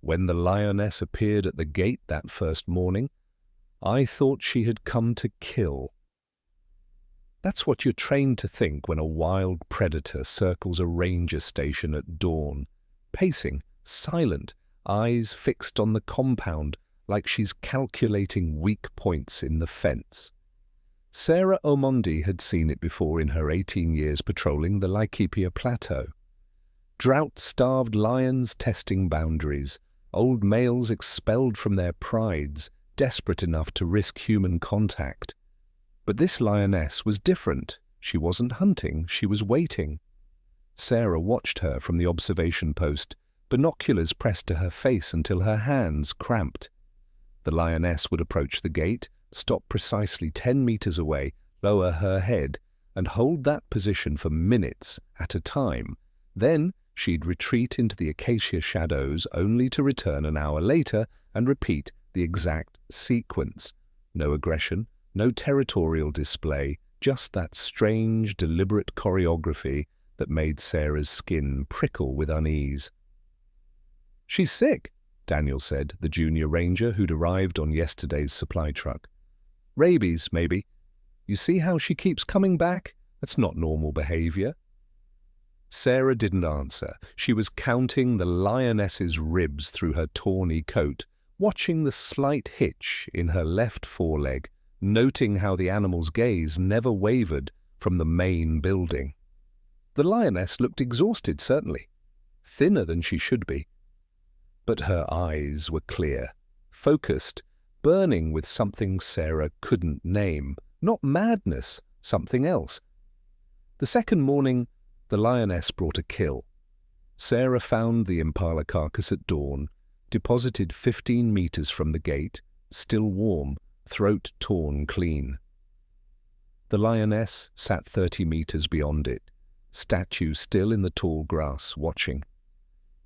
When the lioness appeared at the gate that first morning, I thought she had come to kill. That's what you're trained to think when a wild predator circles a ranger station at dawn, pacing, silent, eyes fixed on the compound like she's calculating weak points in the fence. Sarah Omondi had seen it before in her 18 years patrolling the Laikipia Plateau. Drought-starved lions testing boundaries, old males expelled from their prides, desperate enough to risk human contact. But this lioness was different. She wasn't hunting, she was waiting. Sarah watched her from the observation post, binoculars pressed to her face until her hands cramped. The lioness would approach the gate, stop precisely 10 meters away, lower her head, and hold that position for minutes at a time. Then she'd retreat into the acacia shadows only to return an hour later and repeat the exact sequence. No aggression, no territorial display, just that strange, deliberate choreography that made Sarah's skin prickle with unease. "She's sick," Daniel said, the junior ranger who'd arrived on yesterday's supply truck. "Rabies, maybe. You see how she keeps coming back? That's not normal behavior." Sarah didn't answer. She was counting the lioness's ribs through her tawny coat, watching the slight hitch in her left foreleg, noting how the animal's gaze never wavered from the main building. The lioness looked exhausted, certainly. Thinner than she should be. But her eyes were clear, focused, burning with something Sarah couldn't name. Not madness, something else. The second morning, the lioness brought a kill. Sarah found the impala carcass at dawn, deposited 15 meters from the gate, still warm, throat torn clean. The lioness sat 30 meters beyond it, statue still in the tall grass, watching.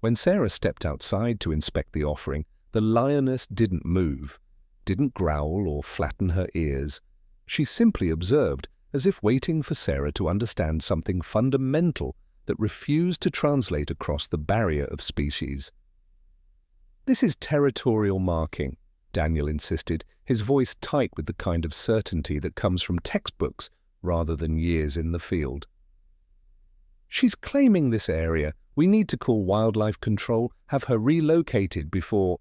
When Sarah stepped outside to inspect the offering, the lioness didn't move, didn't growl or flatten her ears. She simply observed, as if waiting for Sarah to understand something fundamental that refused to translate across the barrier of species. "This is territorial marking," Daniel insisted, his voice tight with the kind of certainty that comes from textbooks rather than years in the field. "She's claiming this area. We need to call wildlife control, have her relocated before—"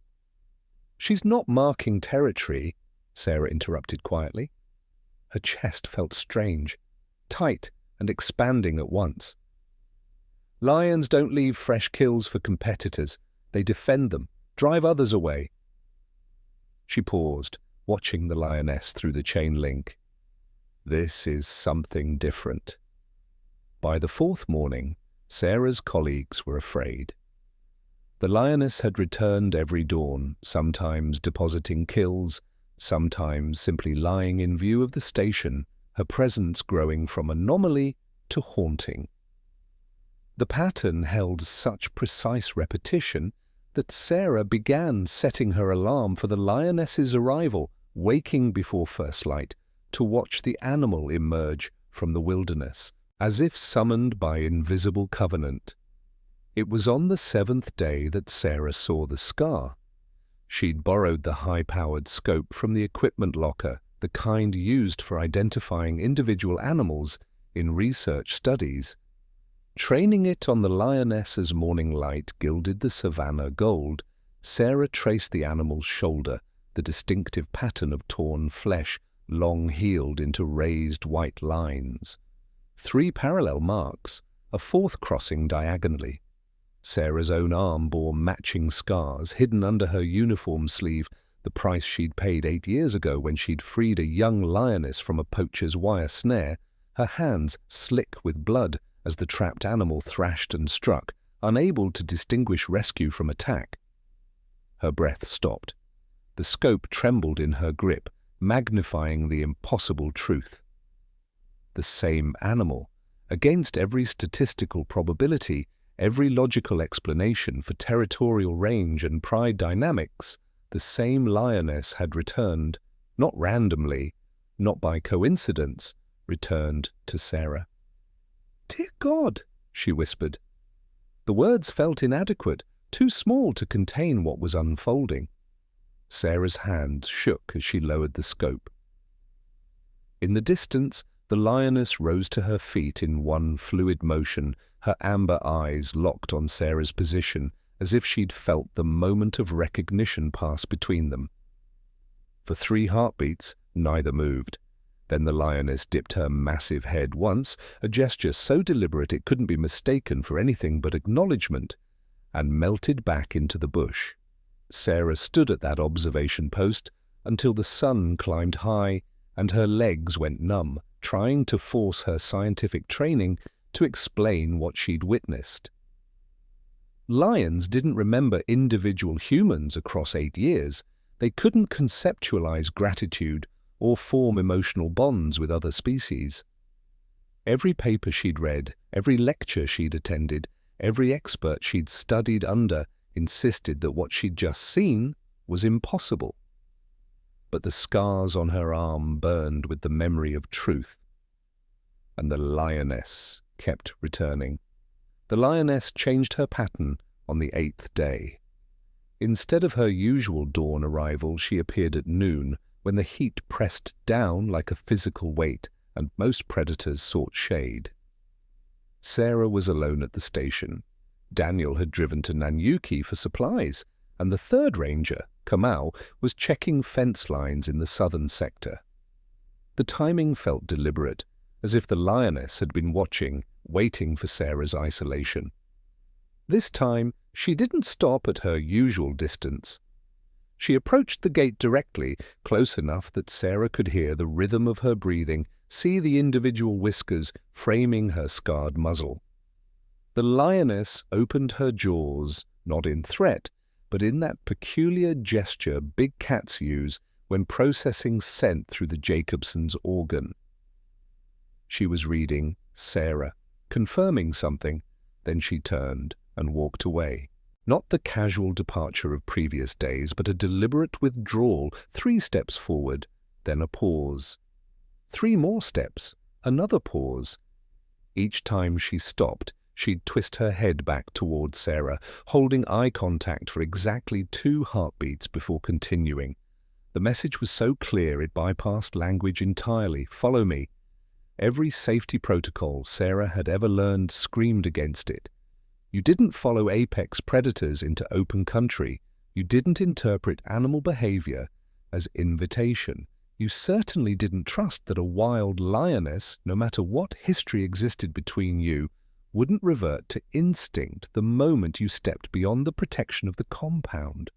"She's not marking territory," Sarah interrupted quietly. Her chest felt strange, tight and expanding at once. "Lions don't leave fresh kills for competitors. They defend them, drive others away." She paused, watching the lioness through the chain link. This is something different. By the fourth morning, Sarah's colleagues were afraid. The lioness had returned every dawn, sometimes depositing kills, sometimes simply lying in view of the station, her presence growing from anomaly to haunting. The pattern held such precise repetition that Sarah began setting her alarm for the lioness's arrival, waking before first light, to watch the animal emerge from the wilderness, as if summoned by invisible covenant. It was on the 7th day that Sarah saw the scar. She'd borrowed the high-powered scope from the equipment locker, the kind used for identifying individual animals in research studies. Training it on the lioness as morning light gilded the savanna gold, Sarah traced the animal's shoulder, the distinctive pattern of torn flesh, long healed into raised white lines. 3 parallel marks, a 4th crossing diagonally. Sarah's own arm bore matching scars hidden under her uniform sleeve, the price she'd paid 8 years ago when she'd freed a young lioness from a poacher's wire snare, her hands slick with blood as the trapped animal thrashed and struck, unable to distinguish rescue from attack. Her breath stopped. The scope trembled in her grip, magnifying the impossible truth. The same animal, against every statistical probability, every logical explanation for territorial range and pride dynamics, the same lioness had returned, not randomly, not by coincidence, returned to Sarah. "Dear God," she whispered. The words felt inadequate, too small to contain what was unfolding. Sarah's hands shook as she lowered the scope. In the distance, the lioness rose to her feet in one fluid motion, her amber eyes locked on Sarah's position, as if she'd felt the moment of recognition pass between them. For 3 heartbeats, neither moved. Then the lioness dipped her massive head once, a gesture so deliberate it couldn't be mistaken for anything but acknowledgement, and melted back into the bush. Sarah stood at that observation post until the sun climbed high and her legs went numb, trying to force her scientific training to explain what she'd witnessed. Lions didn't remember individual humans across 8 years. They couldn't conceptualize gratitude or form emotional bonds with other species. Every paper she'd read, every lecture she'd attended, every expert she'd studied under insisted that what she'd just seen was impossible. But the scars on her arm burned with the memory of truth. And the lioness kept returning. The lioness changed her pattern on the 8th day. Instead of her usual dawn arrival, she appeared at noon, when the heat pressed down like a physical weight and most predators sought shade. Sarah was alone at the station. Daniel had driven to Nanyuki for supplies, and the 3rd ranger, Kamau, was checking fence lines in the southern sector. The timing felt deliberate, as if the lioness had been watching, waiting for Sarah's isolation. This time, she didn't stop at her usual distance. She approached the gate directly, close enough that Sarah could hear the rhythm of her breathing, see the individual whiskers framing her scarred muzzle. The lioness opened her jaws, not in threat, but in that peculiar gesture big cats use when processing scent through the Jacobson's organ. She was reading Sarah, confirming something, then she turned and walked away. Not the casual departure of previous days, but a deliberate withdrawal, 3 steps forward, then a pause. 3 more steps, another pause. Each time she stopped, she'd twist her head back toward Sarah, holding eye contact for exactly 2 heartbeats before continuing. The message was so clear it bypassed language entirely. Follow me. Every safety protocol Sarah had ever learned screamed against it. You didn't follow apex predators into open country. You didn't interpret animal behavior as invitation. You certainly didn't trust that a wild lioness, no matter what history existed between you, wouldn't revert to instinct the moment you stepped beyond the protection of the compound.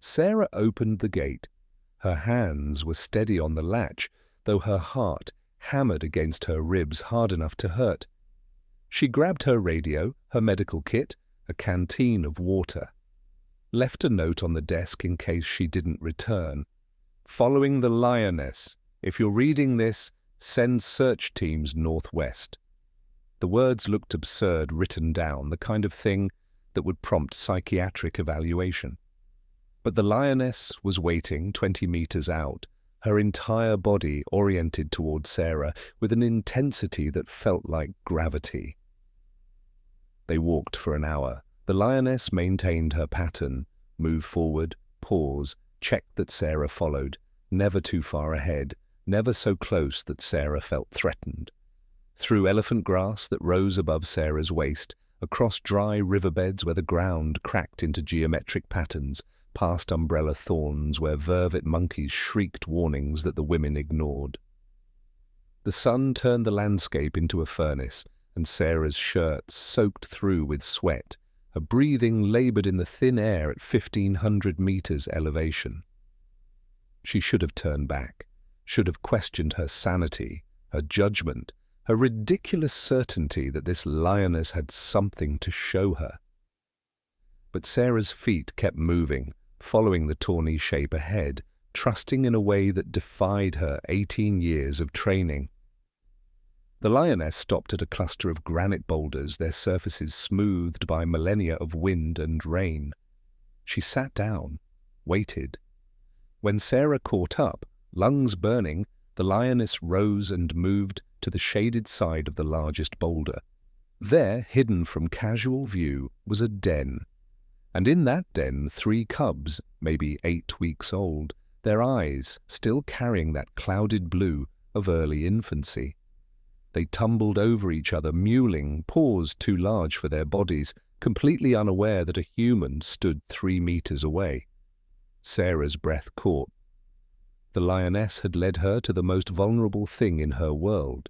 Sarah opened the gate. Her hands were steady on the latch, though her heart hammered against her ribs hard enough to hurt. She grabbed her radio, her medical kit, a canteen of water. Left a note on the desk in case she didn't return. Following the lioness. If you're reading this, send search teams northwest. The words looked absurd written down, the kind of thing that would prompt psychiatric evaluation. But the lioness was waiting 20 meters out, her entire body oriented toward Sarah with an intensity that felt like gravity. They walked for an hour. The lioness maintained her pattern, moved forward, pause, checked that Sarah followed, never too far ahead, never so close that Sarah felt threatened. Through elephant grass that rose above Sarah's waist, across dry riverbeds where the ground cracked into geometric patterns, past umbrella thorns where vervet monkeys shrieked warnings that the women ignored. The sun turned the landscape into a furnace, and Sarah's shirt soaked through with sweat, her breathing labored in the thin air at 1,500 meters elevation. She should have turned back, should have questioned her sanity, her judgment, her ridiculous certainty that this lioness had something to show her. But Sarah's feet kept moving, following the tawny shape ahead, trusting in a way that defied her 18 years of training. The lioness stopped at a cluster of granite boulders, their surfaces smoothed by millennia of wind and rain. She sat down, waited. When Sarah caught up, lungs burning, the lioness rose and moved to the shaded side of the largest boulder. There, hidden from casual view, was a den. And in that den, 3 cubs, maybe 8 weeks old, their eyes still carrying that clouded blue of early infancy. They tumbled over each other, mewling, paws too large for their bodies, completely unaware that a human stood 3 meters away. Sarah's breath caught. The lioness had led her to the most vulnerable thing in her world,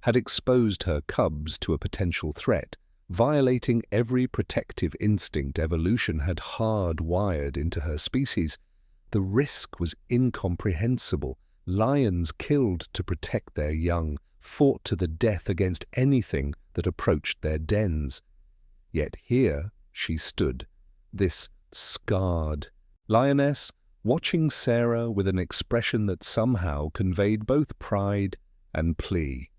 had exposed her cubs to a potential threat, violating every protective instinct evolution had hardwired into her species. The risk was incomprehensible. Lions killed to protect their young, fought to the death against anything that approached their dens. Yet here she stood, this scarred lioness, watching Sarah with an expression that somehow conveyed both pride and plea.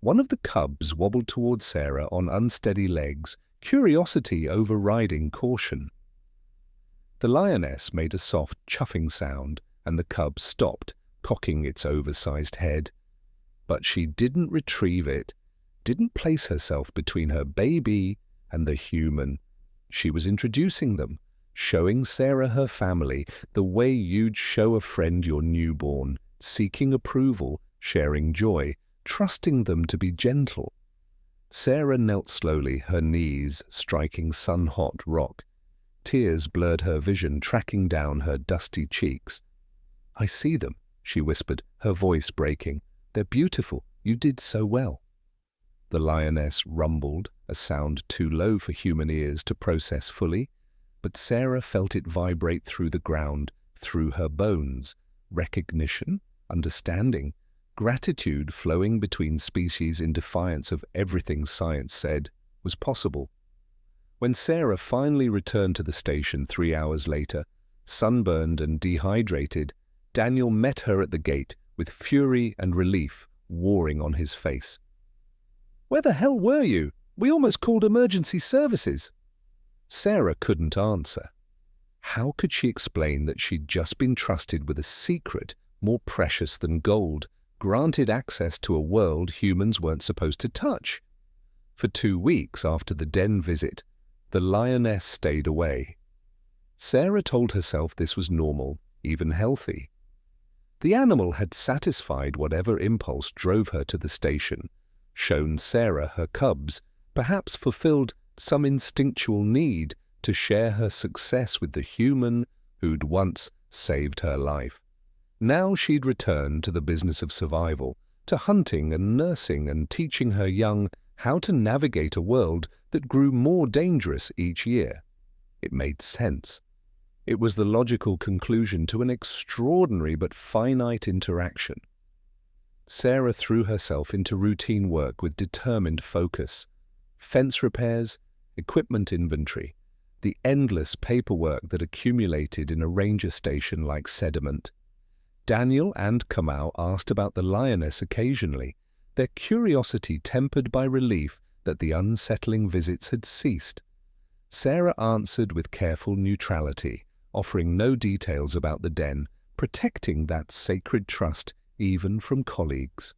One of the cubs wobbled toward Sarah on unsteady legs, curiosity overriding caution. The lioness made a soft chuffing sound, and the cub stopped, cocking its oversized head. But she didn't retrieve it, didn't place herself between her baby and the human. She was introducing them, showing Sarah her family the way you'd show a friend your newborn, seeking approval, sharing joy, trusting them to be gentle. Sarah knelt slowly, her knees striking sun-hot rock. Tears blurred her vision, tracking down her dusty cheeks. "I see them," she whispered, her voice breaking. "They're beautiful. You did so well." The lioness rumbled, a sound too low for human ears to process fully, but Sarah felt it vibrate through the ground, through her bones. Recognition, understanding, gratitude flowing between species in defiance of everything science said was possible. When Sarah finally returned to the station 3 hours later, sunburned and dehydrated, Daniel met her at the gate with fury and relief warring on his face. "Where the hell were you? We almost called emergency services." Sarah couldn't answer. How could she explain that she'd just been trusted with a secret more precious than gold, granted access to a world humans weren't supposed to touch? For 2 weeks after the den visit, the lioness stayed away. Sarah told herself this was normal, even healthy. The animal had satisfied whatever impulse drove her to the station, shown Sarah her cubs, perhaps fulfilled some instinctual need to share her success with the human who'd once saved her life. Now she'd returned to the business of survival, to hunting and nursing and teaching her young how to navigate a world that grew more dangerous each year. It made sense. It was the logical conclusion to an extraordinary but finite interaction. Sarah threw herself into routine work with determined focus. Fence repairs, equipment inventory, the endless paperwork that accumulated in a ranger station like sediment. Daniel and Kamau asked about the lioness occasionally, their curiosity tempered by relief that the unsettling visits had ceased. Sarah answered with careful neutrality, offering no details about the den, protecting that sacred trust even from colleagues.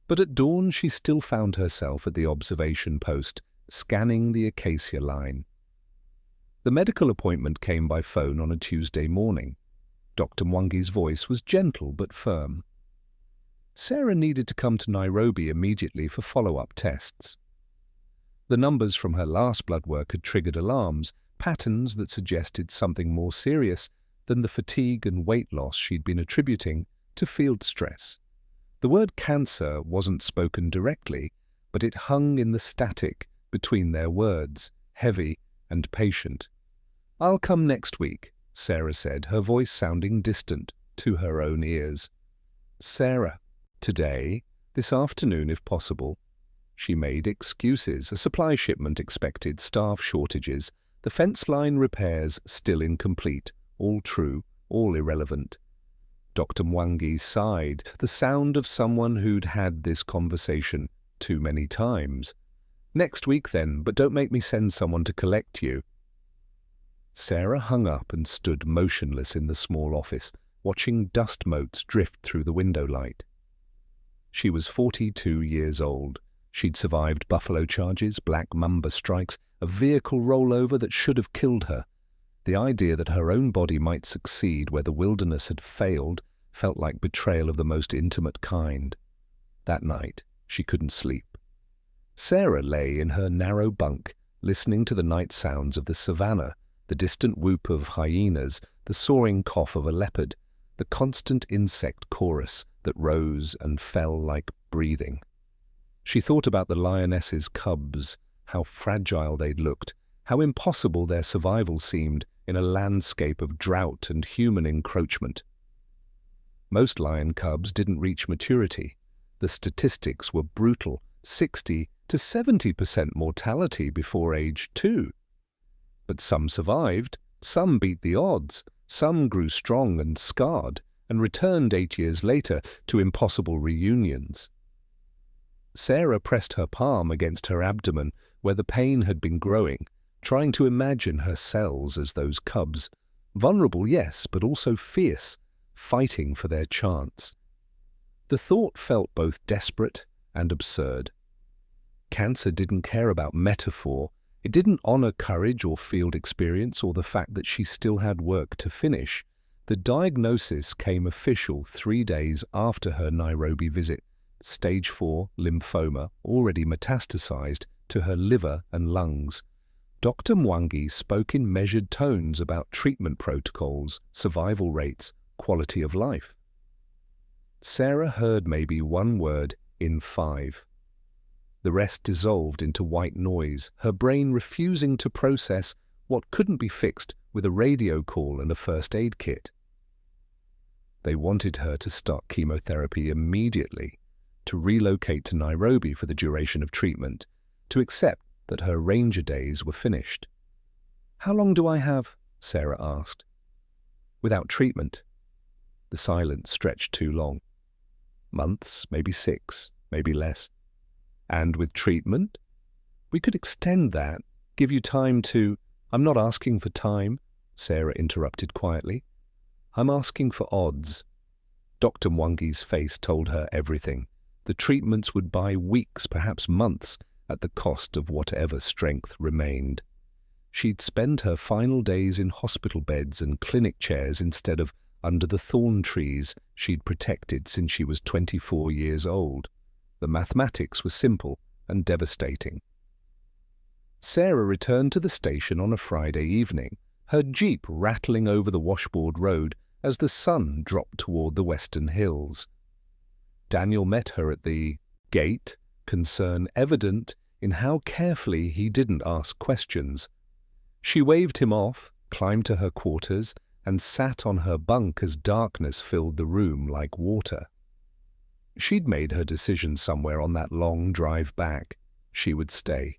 But at dawn she still found herself at the observation post, scanning the acacia line. The medical appointment came by phone on a Tuesday morning. Dr. Mwangi's voice was gentle but firm. Sarah needed to come to Nairobi immediately for follow-up tests. The numbers from her last blood work had triggered alarms, patterns that suggested something more serious than the fatigue and weight loss she'd been attributing to field stress. The word cancer wasn't spoken directly, but it hung in the static between their words, heavy and patient. "I'll come next week," Sarah said, her voice sounding distant to her own ears. "Sarah, today, this afternoon if possible." She made excuses, a supply shipment expected, staff shortages, the fence line repairs still incomplete, all true, all irrelevant. Dr. Mwangi sighed, the sound of someone who'd had this conversation too many times. "Next week then, but don't make me send someone to collect you." Sarah hung up and stood motionless in the small office, watching dust motes drift through the window light. She was 42 years old. She'd survived buffalo charges, black mamba strikes, a vehicle rollover that should have killed her. The idea that her own body might succeed where the wilderness had failed felt like betrayal of the most intimate kind. That night, she couldn't sleep. Sarah lay in her narrow bunk, listening to the night sounds of the savannah, the distant whoop of hyenas, the soaring cough of a leopard, the constant insect chorus that rose and fell like breathing. She thought about the lioness's cubs, how fragile they'd looked, how impossible their survival seemed in a landscape of drought and human encroachment. Most lion cubs didn't reach maturity. The statistics were brutal, 60 to 70% mortality before age 2. But some survived, some beat the odds, some grew strong and scarred, and returned 8 years later to impossible reunions. Sarah pressed her palm against her abdomen where the pain had been growing, trying to imagine her cells as those cubs, vulnerable, yes, but also fierce, fighting for their chance. The thought felt both desperate and absurd. Cancer didn't care about metaphor. It didn't honor courage or field experience or the fact that she still had work to finish. The diagnosis came official 3 days after her Nairobi visit. Stage 4 lymphoma, already metastasized to her liver and lungs. Dr. Mwangi spoke in measured tones about treatment protocols, survival rates, quality of life. Sarah heard maybe one word in 5. The rest dissolved into white noise, her brain refusing to process what couldn't be fixed with a radio call and a first aid kit. They wanted her to start chemotherapy immediately, to relocate to Nairobi for the duration of treatment, to accept that her ranger days were finished. "How long do I have?" Sarah asked. "Without treatment." The silence stretched too long. "Months, maybe 6, maybe less." "And with treatment?" "We could extend that, give you time to—" "I'm not asking for time," Sarah interrupted quietly. "I'm asking for odds." Dr. Mwangi's face told her everything. The treatments would buy weeks, perhaps months, at the cost of whatever strength remained. She'd spend her final days in hospital beds and clinic chairs instead of under the thorn trees she'd protected since she was 24 years old. The mathematics were simple and devastating. Sarah returned to the station on a Friday evening, her jeep rattling over the washboard road as the sun dropped toward the western hills. Daniel met her at the gate, concern evident in how carefully he didn't ask questions. She waved him off, climbed to her quarters, and sat on her bunk as darkness filled the room like water. She'd made her decision somewhere on that long drive back. She would stay.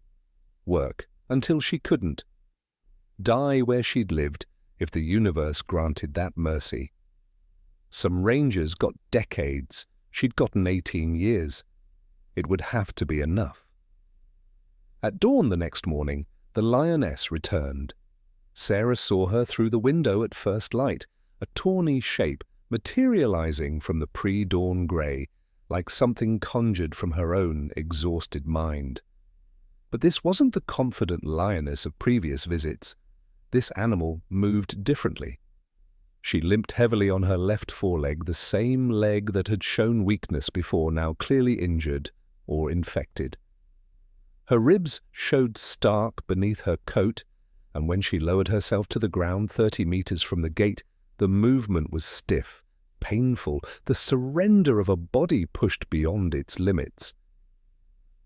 Work until she couldn't. Die where she'd lived if the universe granted that mercy. Some rangers got decades. She'd gotten 18 years. It would have to be enough. At dawn the next morning, the Lioness returned. Sarah saw her through the window at first light, a tawny shape materializing from the pre-dawn grey, like something conjured from her own exhausted mind. But this wasn't the confident Lioness of previous visits. This animal moved differently. She limped heavily on her left foreleg, the same leg that had shown weakness before, now clearly injured or infected. Her ribs showed stark beneath her coat, and when she lowered herself to the ground 30 meters from the gate, the movement was stiff, painful, the surrender of a body pushed beyond its limits.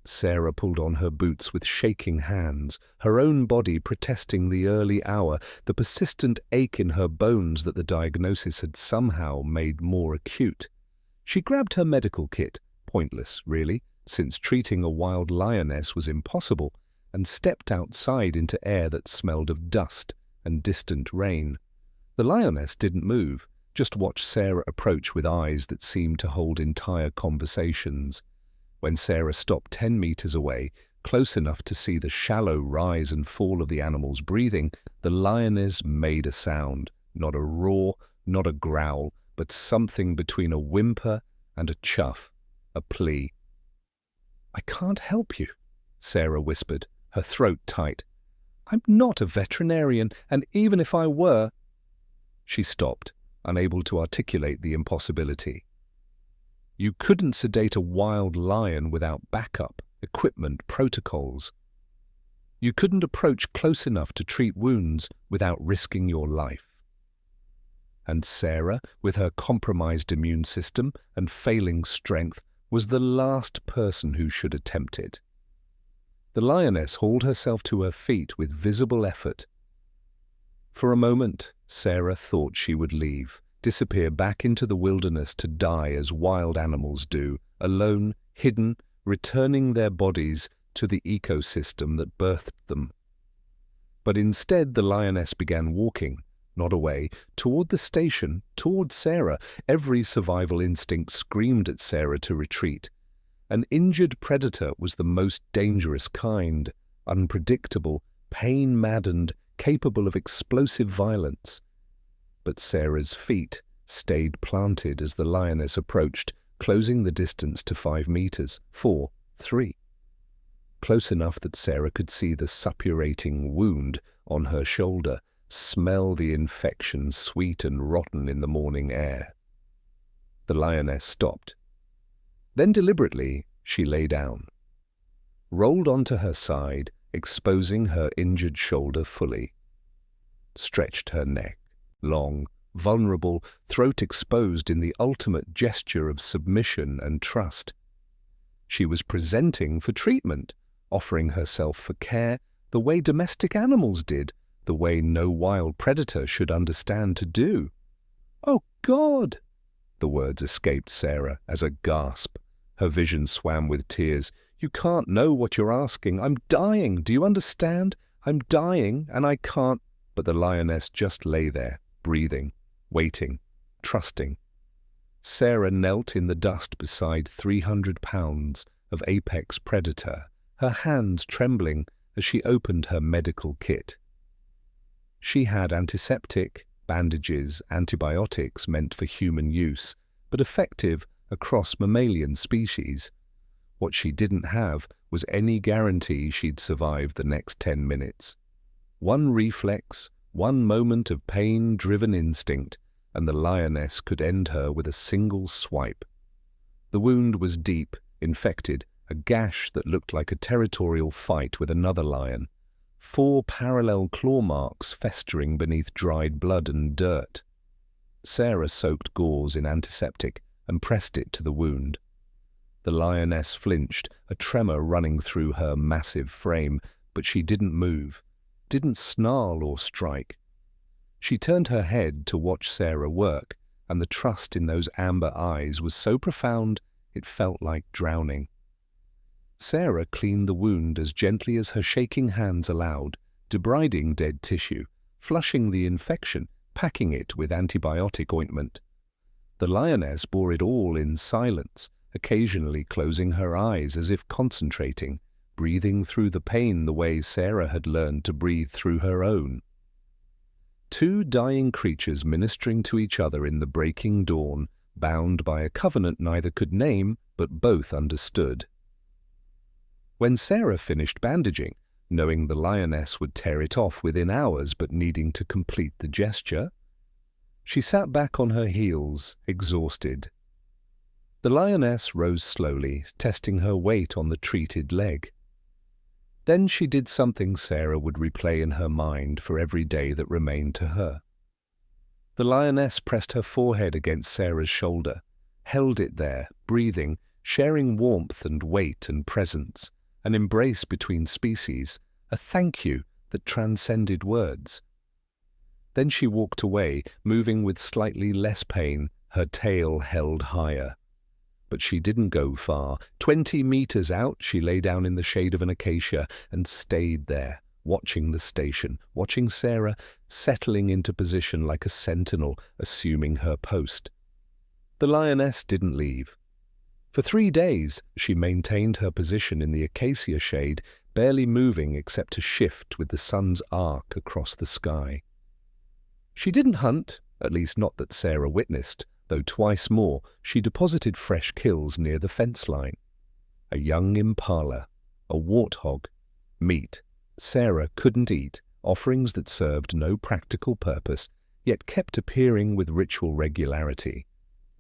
Sarah pulled on her boots with shaking hands, her own body protesting the early hour, the persistent ache in her bones that the diagnosis had somehow made more acute. She grabbed her medical kit, pointless, really, since treating a wild lioness was impossible, and stepped outside into air that smelled of dust and distant rain. The lioness didn't move, just watched Sarah approach with eyes that seemed to hold entire conversations. When Sarah stopped 10 meters away, close enough to see the shallow rise and fall of the animal's breathing, the lioness made a sound, not a roar, not a growl, but something between a whimper and a chuff, a plea. "I can't help you," Sarah whispered, her throat tight. "I'm not a veterinarian, and even if I were—" She stopped, unable to articulate the impossibility. You couldn't sedate a wild lion without backup, equipment, protocols. You couldn't approach close enough to treat wounds without risking your life. And Sarah, with her compromised immune system and failing strength, was the last person who should attempt it. The lioness hauled herself to her feet with visible effort. For a moment, Sarah thought she would leave, disappear back into the wilderness to die as wild animals do, alone, hidden, returning their bodies to the ecosystem that birthed them. But instead the lioness began walking, not away, toward the station, toward Sarah. Every survival instinct screamed at Sarah to retreat. An injured predator was the most dangerous kind, unpredictable, pain-maddened, capable of explosive violence. But Sarah's feet stayed planted as the lioness approached, closing the distance to 5 meters, 4, 3. Close enough that Sarah could see the suppurating wound on her shoulder, smell the infection sweet and rotten in the morning air. The lioness stopped. Then deliberately she lay down, rolled onto her side, exposing her injured shoulder fully, stretched her neck, long, vulnerable, throat exposed in the ultimate gesture of submission and trust. She was presenting for treatment, offering herself for care the way domestic animals did, the way no wild predator should understand to do. "Oh, God!" the words escaped Sarah as a gasp. Her vision swam with tears. "You can't know what you're asking. I'm dying. Do you understand? I'm dying, and I can't—" But the lioness just lay there, breathing, waiting, trusting. Sarah knelt in the dust beside 300 pounds of apex predator, her hands trembling as she opened her medical kit. She had antiseptic, bandages, antibiotics meant for human use, but effective across mammalian species. What she didn't have was any guarantee she'd survive the next 10 minutes. One reflex, one moment of pain-driven instinct, and the lioness could end her with a single swipe. The wound was deep, infected, a gash that looked like a territorial fight with another lion, 4 parallel claw marks festering beneath dried blood and dirt. Sarah soaked gauze in antiseptic and pressed it to the wound. The lioness flinched, a tremor running through her massive frame, but she didn't move, didn't snarl or strike. She turned her head to watch Sarah work, and the trust in those amber eyes was so profound it felt like drowning. Sarah cleaned the wound as gently as her shaking hands allowed, debriding dead tissue, flushing the infection, packing it with antibiotic ointment. The lioness bore it all in silence, occasionally closing her eyes as if concentrating, breathing through the pain the way Sarah had learned to breathe through her own. 2 dying creatures ministering to each other in the breaking dawn, bound by a covenant neither could name, but both understood. When Sarah finished bandaging, knowing the lioness would tear it off within hours but needing to complete the gesture, she sat back on her heels, exhausted. The lioness rose slowly, testing her weight on the treated leg. Then she did something Sarah would replay in her mind for every day that remained to her. The lioness pressed her forehead against Sarah's shoulder, held it there, breathing, sharing warmth and weight and presence, an embrace between species, a thank you that transcended words. Then she walked away, moving with slightly less pain, her tail held higher. But she didn't go far. 20 meters out, she lay down in the shade of an acacia and stayed there, watching the station, watching Sarah settling into position like a sentinel, assuming her post. The lioness didn't leave. For 3 days, she maintained her position in the acacia shade, barely moving except to shift with the sun's arc across the sky. She didn't hunt, at least not that Sarah witnessed, though twice more she deposited fresh kills near the fence line. A young impala, a warthog, meat Sarah couldn't eat, offerings that served no practical purpose, yet kept appearing with ritual regularity.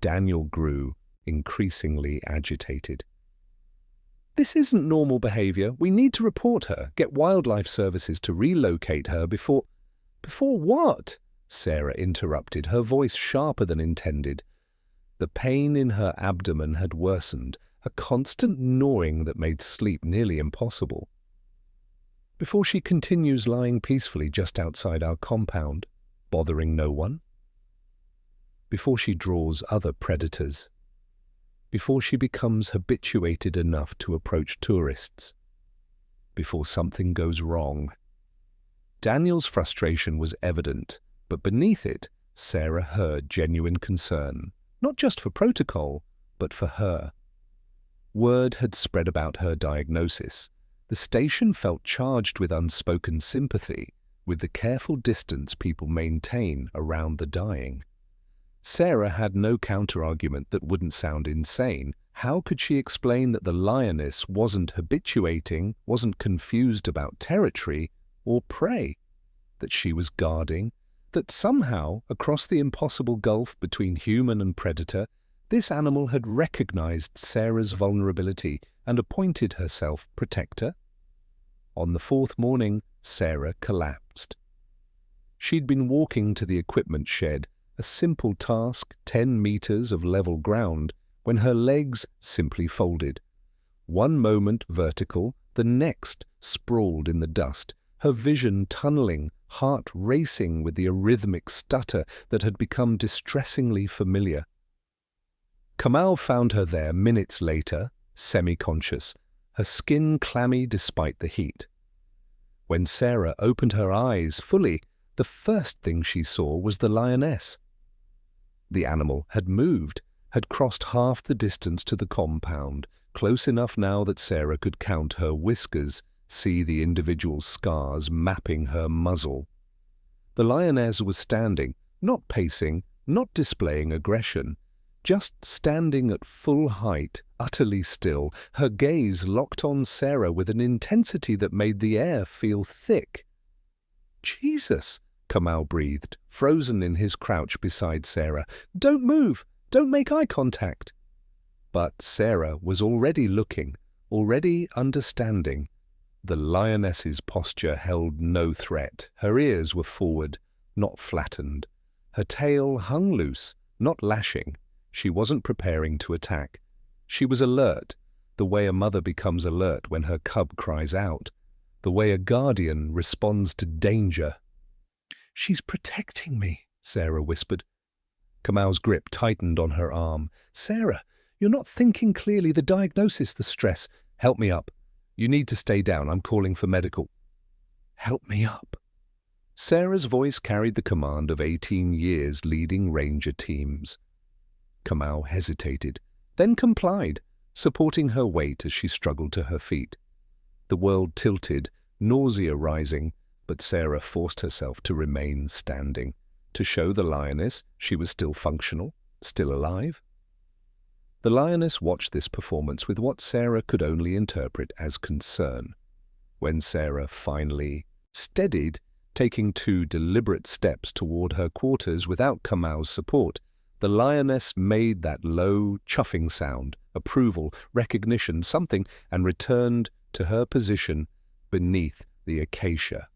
Daniel grew increasingly agitated. "This isn't normal behavior. We need to report her, get wildlife services to relocate her before—" "Before what?" Sarah interrupted, her voice sharper than intended. The pain in her abdomen had worsened, a constant gnawing that made sleep nearly impossible. "Before she continues lying peacefully just outside our compound, bothering no one. Before she draws other predators. Before she becomes habituated enough to approach tourists. Before something goes wrong." Daniel's frustration was evident, but beneath it, Sarah heard genuine concern, not just for protocol, but for her. Word had spread about her diagnosis. The station felt charged with unspoken sympathy, with the careful distance people maintain around the dying. Sarah had no counter-argument that wouldn't sound insane. How could she explain that the lioness wasn't habituating, wasn't confused about territory or prey, that she was guarding, that somehow, across the impossible gulf between human and predator, this animal had recognized Sarah's vulnerability and appointed herself protector? On the fourth morning, Sarah collapsed. She'd been walking to the equipment shed, a simple task, 10 meters of level ground, when her legs simply folded. One moment vertical, the next sprawled in the dust, her vision tunneling, heart racing with the arrhythmic stutter that had become distressingly familiar. Kamau found her there minutes later, semi-conscious, her skin clammy despite the heat. When Sarah opened her eyes fully, the first thing she saw was the lioness. The animal had moved, had crossed half the distance to the compound, close enough now that Sarah could count her whiskers, see the individual scars mapping her muzzle. The lioness was standing, not pacing, not displaying aggression, just standing at full height, utterly still, her gaze locked on Sarah with an intensity that made the air feel thick. "Jesus!" Kamau breathed, frozen in his crouch beside Sarah. "Don't move! Don't make eye contact!" But Sarah was already looking, already understanding. The lioness's posture held no threat. Her ears were forward, not flattened. Her tail hung loose, not lashing. She wasn't preparing to attack. She was alert, the way a mother becomes alert when her cub cries out, the way a guardian responds to danger. "She's protecting me," Sarah whispered. Kamau's grip tightened on her arm. "Sarah, you're not thinking clearly. The diagnosis, the stress. Help me up. You need to stay down. I'm calling for medical." "Help me up." Sarah's voice carried the command of 18 years leading ranger teams. Kamau hesitated, then complied, supporting her weight as she struggled to her feet. The world tilted, nausea rising, but Sarah forced herself to remain standing, to show the lioness she was still functional, still alive. The lioness watched this performance with what Sarah could only interpret as concern. When Sarah finally steadied, taking 2 deliberate steps toward her quarters without Kamau's support, the lioness made that low, chuffing sound, approval, recognition, something, and returned to her position beneath the acacia.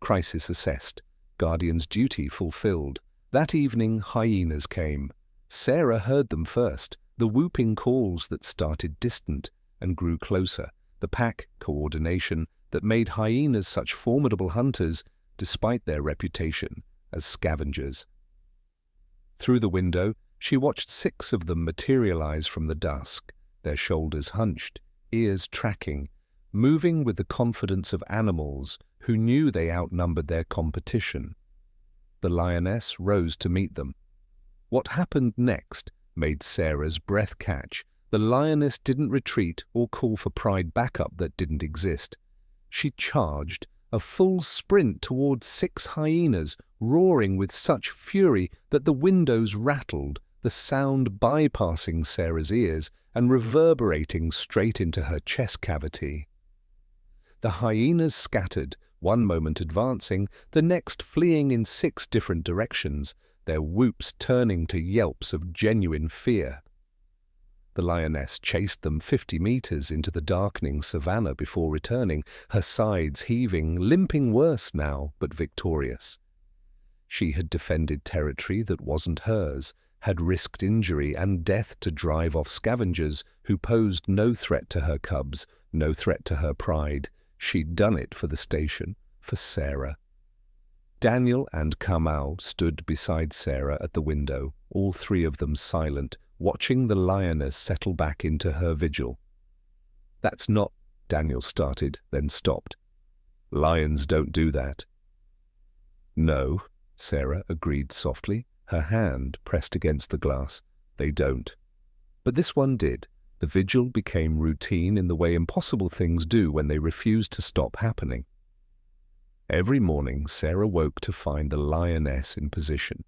Crisis assessed, guardian's duty fulfilled. That evening, hyenas came. Sarah heard them first, the whooping calls that started distant and grew closer, the pack coordination that made hyenas such formidable hunters despite their reputation as scavengers. Through the window, she watched 6 of them materialize from the dusk, their shoulders hunched, ears tracking, moving with the confidence of animals who knew they outnumbered their competition. The lioness rose to meet them. What happened next made Sarah's breath catch. The lioness didn't retreat or call for pride backup that didn't exist. She charged, a full sprint towards 6 hyenas, roaring with such fury that the windows rattled, the sound bypassing Sarah's ears and reverberating straight into her chest cavity. The hyenas scattered, one moment advancing, the next fleeing in 6 different directions, their whoops turning to yelps of genuine fear. The lioness chased them 50 meters into the darkening savannah before returning, her sides heaving, limping worse now, but victorious. She had defended territory that wasn't hers, had risked injury and death to drive off scavengers who posed no threat to her cubs, no threat to her pride. She'd done it for the station, for Sarah. Daniel and Kamal stood beside Sarah at the window, all 3 of them silent, watching the lioness settle back into her vigil. "That's not," Daniel started, then stopped. "Lions don't do that." "No," Sarah agreed softly, her hand pressed against the glass. "They don't. But this one did. The vigil became routine in the way impossible things do when they refuse to stop happening. Every morning, Sarah woke to find the lioness in position.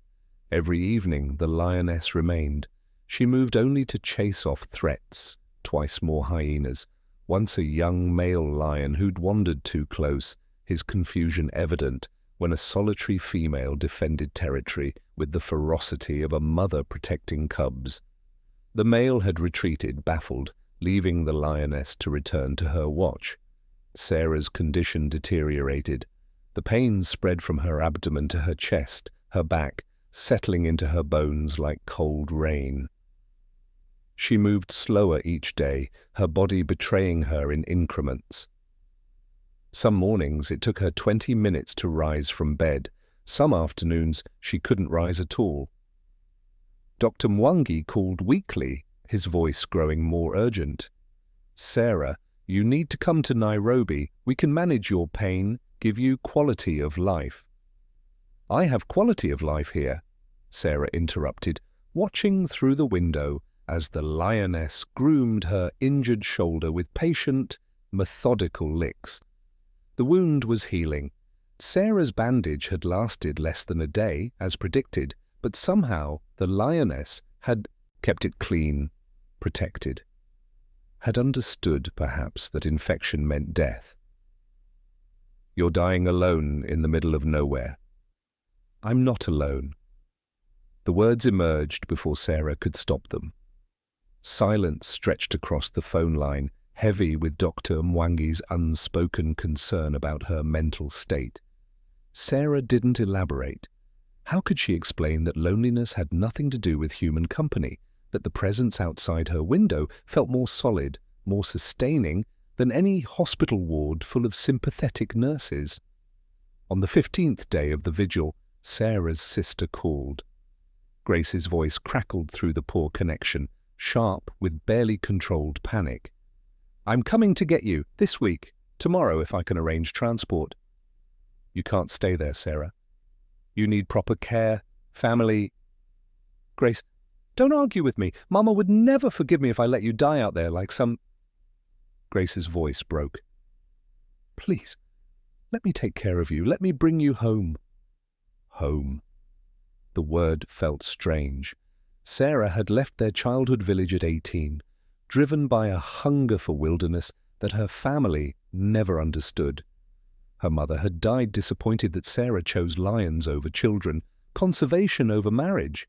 Every evening, the lioness remained. She moved only to chase off threats, 2 more hyenas, once a young male lion who'd wandered too close, his confusion evident when a solitary female defended territory with the ferocity of a mother protecting cubs. The male had retreated, baffled, leaving the lioness to return to her watch. Sarah's condition deteriorated. The pain spread from her abdomen to her chest, her back, settling into her bones like cold rain. She moved slower each day, her body betraying her in increments. Some mornings it took her 20 minutes to rise from bed. Some afternoons she couldn't rise at all. Dr. Mwangi called weekly, his voice growing more urgent. "Sarah, you need to come to Nairobi. We can manage your pain, give you quality of life." "I have quality of life here," Sarah interrupted, watching through the window as the lioness groomed her injured shoulder with patient, methodical licks. The wound was healing. Sarah's bandage had lasted less than a day, as predicted, but somehow the lioness had kept it clean, protected. Had understood, perhaps, that infection meant death. "You're dying alone in the middle of nowhere." "I'm not alone." The words emerged before Sarah could stop them. Silence stretched across the phone line, heavy with Dr. Mwangi's unspoken concern about her mental state. Sarah didn't elaborate. How could she explain that loneliness had nothing to do with human company, that the presence outside her window felt more solid, more sustaining than any hospital ward full of sympathetic nurses? On the 15th day of the vigil, Sarah's sister called. Grace's voice crackled through the poor connection, sharp with barely controlled panic. "I'm coming to get you, this week, tomorrow if I can arrange transport." "You can't stay there, Sarah. You need proper care, family." "Grace, don't argue with me. Mama would never forgive me if I let you die out there like some—" Grace's voice broke. "Please, let me take care of you. Let me bring you home." Home. The word felt strange. Sarah had left their childhood village at 18, driven by a hunger for wilderness that her family never understood. Her mother had died disappointed that Sarah chose lions over children, conservation over marriage.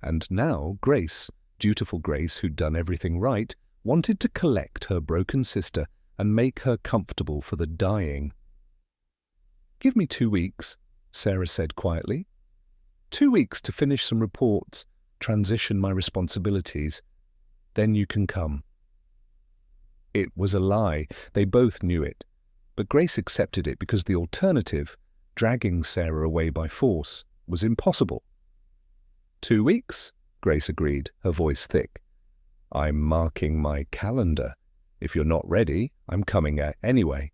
And now Grace, dutiful Grace who'd done everything right, wanted to collect her broken sister and make her comfortable for the dying. "Give me 2 weeks," Sarah said quietly. 2 weeks to finish some reports, transition my responsibilities. Then you can come." It was a lie. They both knew it. But Grace accepted it because the alternative, dragging Sarah away by force, was impossible. 2 weeks, Grace agreed, her voice thick. "I'm marking my calendar. If you're not ready, I'm coming anyway."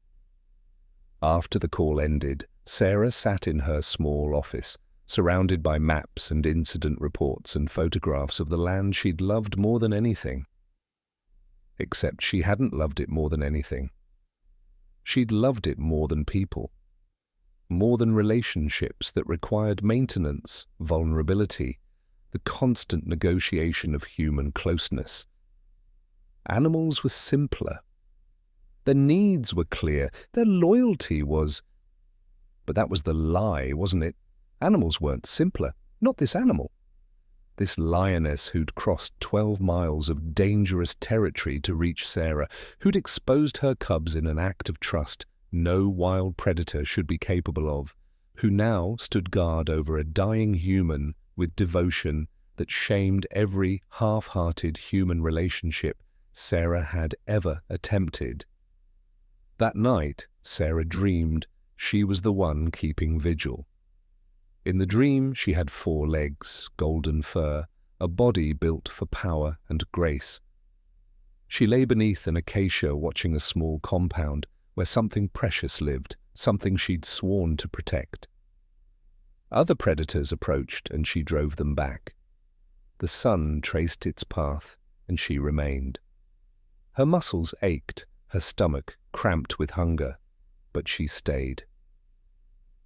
After the call ended, Sarah sat in her small office, surrounded by maps and incident reports and photographs of the land she'd loved more than anything. Except she hadn't loved it more than anything. She'd loved it more than people, more than relationships that required maintenance, vulnerability, the constant negotiation of human closeness. Animals were simpler. Their needs were clear, their loyalty was... But that was the lie, wasn't it? Animals weren't simpler, not this animal. This lioness who'd crossed 12 miles of dangerous territory to reach Sarah, who'd exposed her cubs in an act of trust no wild predator should be capable of, who now stood guard over a dying human with devotion that shamed every half-hearted human relationship Sarah had ever attempted. That night, Sarah dreamed she was the one keeping vigil. In the dream, she had 4 legs, golden fur, a body built for power and grace. She lay beneath an acacia watching a small compound where something precious lived, something she'd sworn to protect. Other predators approached and she drove them back. The sun traced its path and she remained. Her muscles ached, her stomach cramped with hunger, but she stayed.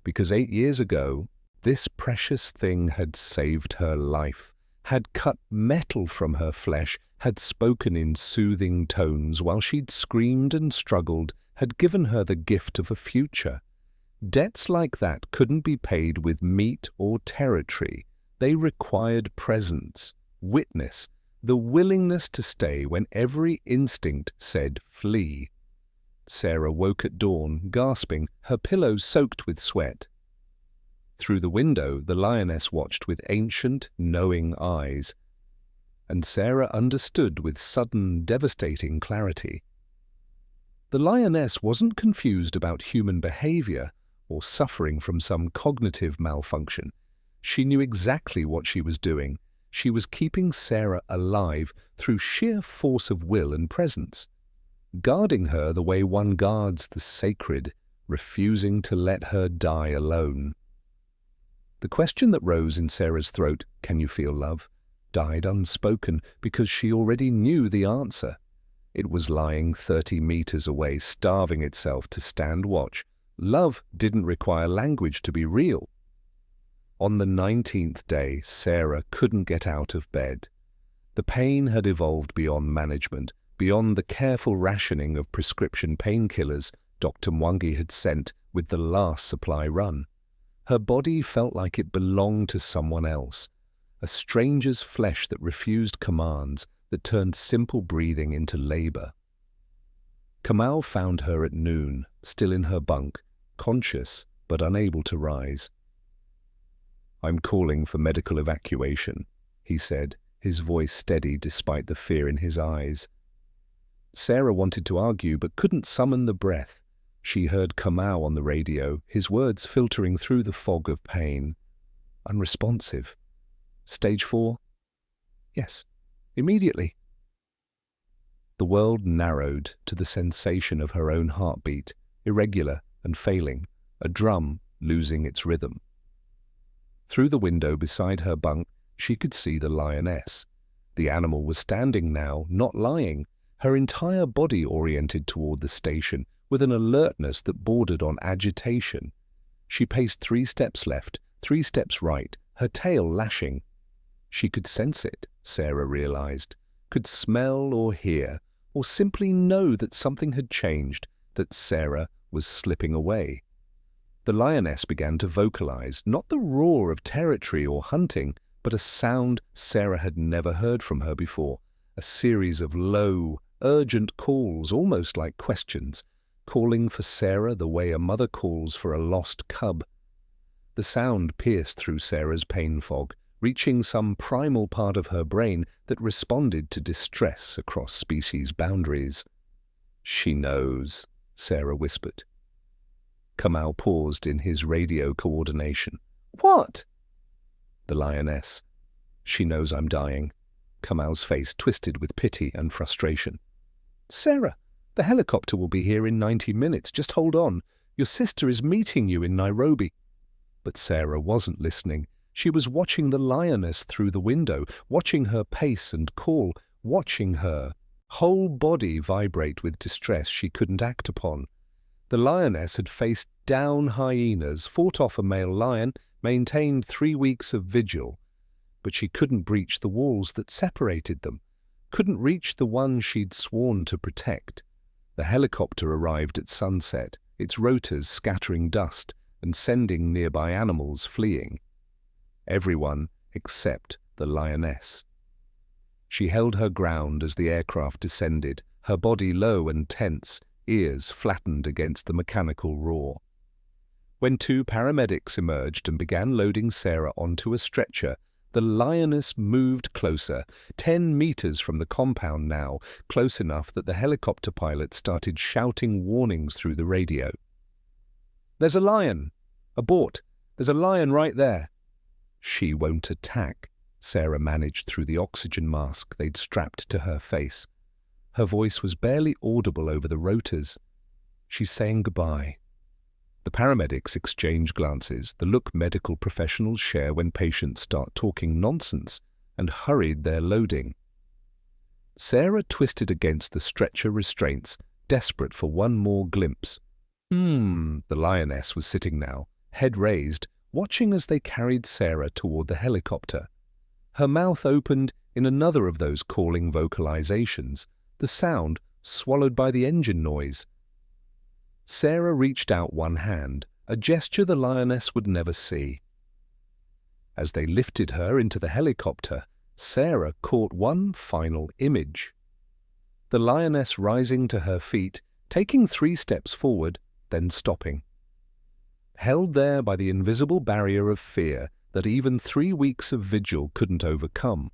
Because 8 years ago, this precious thing had saved her life, had cut metal from her flesh, had spoken in soothing tones while she'd screamed and struggled, had given her the gift of a future. Debts like that couldn't be paid with meat or territory. They required presence, witness, the willingness to stay when every instinct said flee. Sarah woke at dawn, gasping, her pillows soaked with sweat. Through the window, the lioness watched with ancient, knowing eyes, and Sarah understood with sudden, devastating clarity. The lioness wasn't confused about human behavior or suffering from some cognitive malfunction. She knew exactly what she was doing. She was keeping Sarah alive through sheer force of will and presence, guarding her the way one guards the sacred, refusing to let her die alone. The question that rose in Sarah's throat, "Can you feel love?" died unspoken because she already knew the answer. It was lying 30 meters away, starving itself to stand watch. Love didn't require language to be real. On the 19th day, Sarah couldn't get out of bed. The pain had evolved beyond management, beyond the careful rationing of prescription painkillers Dr. Mwangi had sent with the last supply run. Her body felt like it belonged to someone else, a stranger's flesh that refused commands, that turned simple breathing into labor. Kamau found her at noon, still in her bunk, conscious but unable to rise. "I'm calling for medical evacuation," he said, his voice steady despite the fear in his eyes. Sarah wanted to argue but couldn't summon the breath. She heard Kamau on the radio, his words filtering through the fog of pain. Unresponsive. "Stage 4? "Yes. Immediately." The world narrowed to the sensation of her own heartbeat, irregular and failing, a drum losing its rhythm. Through the window beside her bunk, she could see the lioness. The animal was standing now, not lying, her entire body oriented toward the station, with an alertness that bordered on agitation. She paced 3 steps left, 3 steps right, her tail lashing. She could sense it, Sarah realized, could smell or hear, or simply know that something had changed, that Sarah was slipping away. The lioness began to vocalize, not the roar of territory or hunting, but a sound Sarah had never heard from her before, a series of low, urgent calls, almost like questions, calling for Sarah the way a mother calls for a lost cub. The sound pierced through Sarah's pain fog, reaching some primal part of her brain that responded to distress across species boundaries. "She knows," Sarah whispered. Kamau paused in his radio coordination. "What?" The lioness. "She knows I'm dying." Kamau's face twisted with pity and frustration. "Sarah, the helicopter will be here in 90 minutes. Just hold on. Your sister is meeting you in Nairobi." But Sarah wasn't listening. She was watching the lioness through the window, watching her pace and call, watching her whole body vibrate with distress she couldn't act upon. The lioness had faced down hyenas, fought off a male lion, maintained 3 weeks of vigil. but she couldn't breach the walls that separated them, couldn't reach the one she'd sworn to protect. The helicopter arrived at sunset, its rotors scattering dust and sending nearby animals fleeing. Everyone except the Lioness. She held her ground as the aircraft descended, her body low and tense, ears flattened against the mechanical roar. When two paramedics emerged and began loading Sarah onto a stretcher, the Lioness moved closer, 10 meters from the compound now, close enough that the helicopter pilot started shouting warnings through the radio. "There's a lion! Abort! There's a lion right there!" "She won't attack," Sarah managed through the oxygen mask they'd strapped to her face. Her voice was barely audible over the rotors. "She's saying goodbye." The paramedics exchange glances, the look medical professionals share when patients start talking nonsense, and hurried their loading. Sarah twisted against the stretcher restraints, desperate for one more glimpse. The Lioness was sitting now, head raised, watching as they carried Sarah toward the helicopter. Her mouth opened in another of those calling vocalizations, the sound swallowed by the engine noise. Sarah reached out one hand, a gesture the Lioness would never see. As they lifted her into the helicopter, Sarah caught one final image. The Lioness rising to her feet, taking 3 steps forward, then stopping. Held there by the invisible barrier of fear that even 3 weeks of vigil couldn't overcome.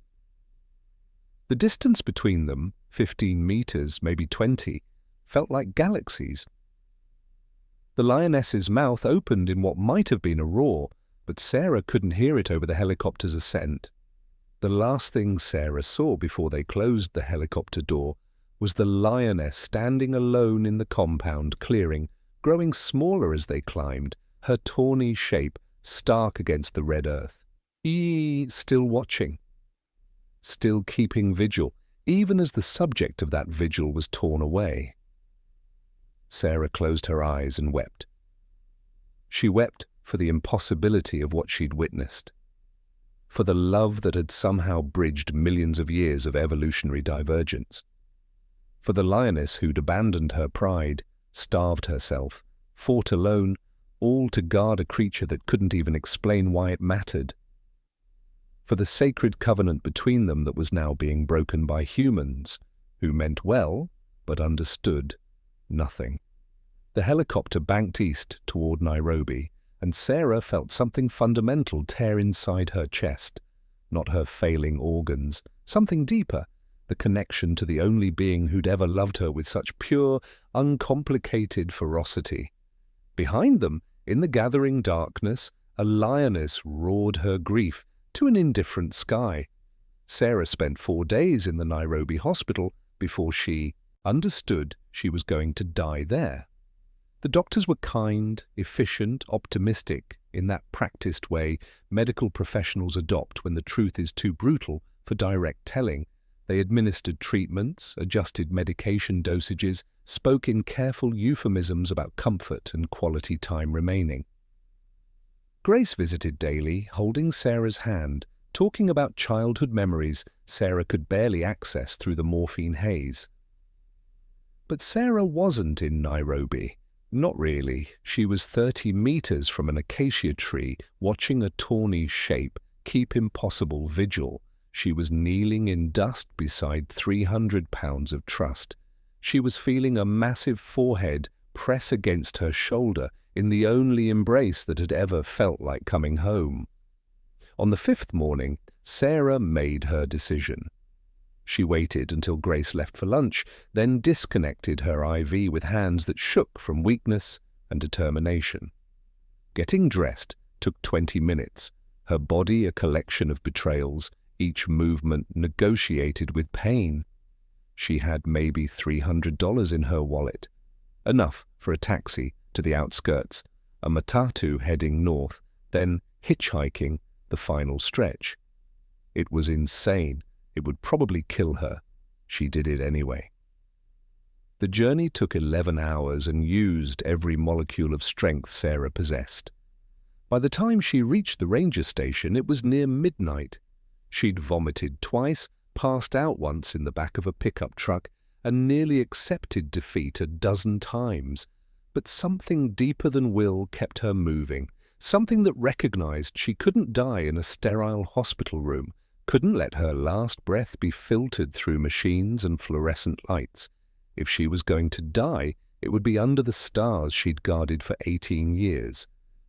The distance between them, 15 meters, maybe 20, felt like galaxies. The Lioness's mouth opened in what might have been a roar, but Sarah couldn't hear it over the helicopter's ascent. The last thing Sarah saw before they closed the helicopter door was the Lioness standing alone in the compound clearing, growing smaller as they climbed, her tawny shape stark against the red earth. Still watching. Still keeping vigil, even as the subject of that vigil was torn away. Sarah closed her eyes and wept. She wept for the impossibility of what she'd witnessed, for the love that had somehow bridged millions of years of evolutionary divergence, for the Lioness who'd abandoned her pride, starved herself, fought alone, all to guard a creature that couldn't even explain why it mattered, for the sacred covenant between them that was now being broken by humans, who meant well, but understood nothing. The helicopter banked east toward Nairobi, and Sarah felt something fundamental tear inside her chest. Not her failing organs, something deeper, the connection to the only being who'd ever loved her with such pure, uncomplicated ferocity. Behind them, in the gathering darkness, a Lioness roared her grief to an indifferent sky. Sarah spent 4 days in the Nairobi hospital before she understood she was going to die there. The doctors were kind, efficient, optimistic, in that practiced way medical professionals adopt when the truth is too brutal for direct telling. They administered treatments, adjusted medication dosages, spoke in careful euphemisms about comfort and quality time remaining. Grace visited daily, holding Sarah's hand, talking about childhood memories Sarah could barely access through the morphine haze. But Sarah wasn't in Nairobi. Not really. She was 30 meters from an acacia tree, watching a tawny shape keep impossible vigil. She was kneeling in dust beside 300 pounds of trust. She was feeling a massive forehead press against her shoulder in the only embrace that had ever felt like coming home. On the 5th morning, Sarah made her decision. She waited until Grace left for lunch, then disconnected her IV with hands that shook from weakness and determination. Getting dressed took 20 minutes, her body a collection of betrayals, each movement negotiated with pain. She had maybe $300 in her wallet, enough for a taxi to the outskirts, a matatu heading north, then hitchhiking the final stretch. It was insane. It would probably kill her. She did it anyway. The journey took 11 hours and used every molecule of strength Sarah possessed. By the time she reached the ranger station, it was near midnight. She'd vomited twice, passed out once in the back of a pickup truck, and nearly accepted defeat a dozen times. But something deeper than will kept her moving, something that recognized she couldn't die in a sterile hospital room, couldn't let her last breath be filtered through machines and fluorescent lights. If she was going to die, it would be under the stars she'd guarded for 18 years.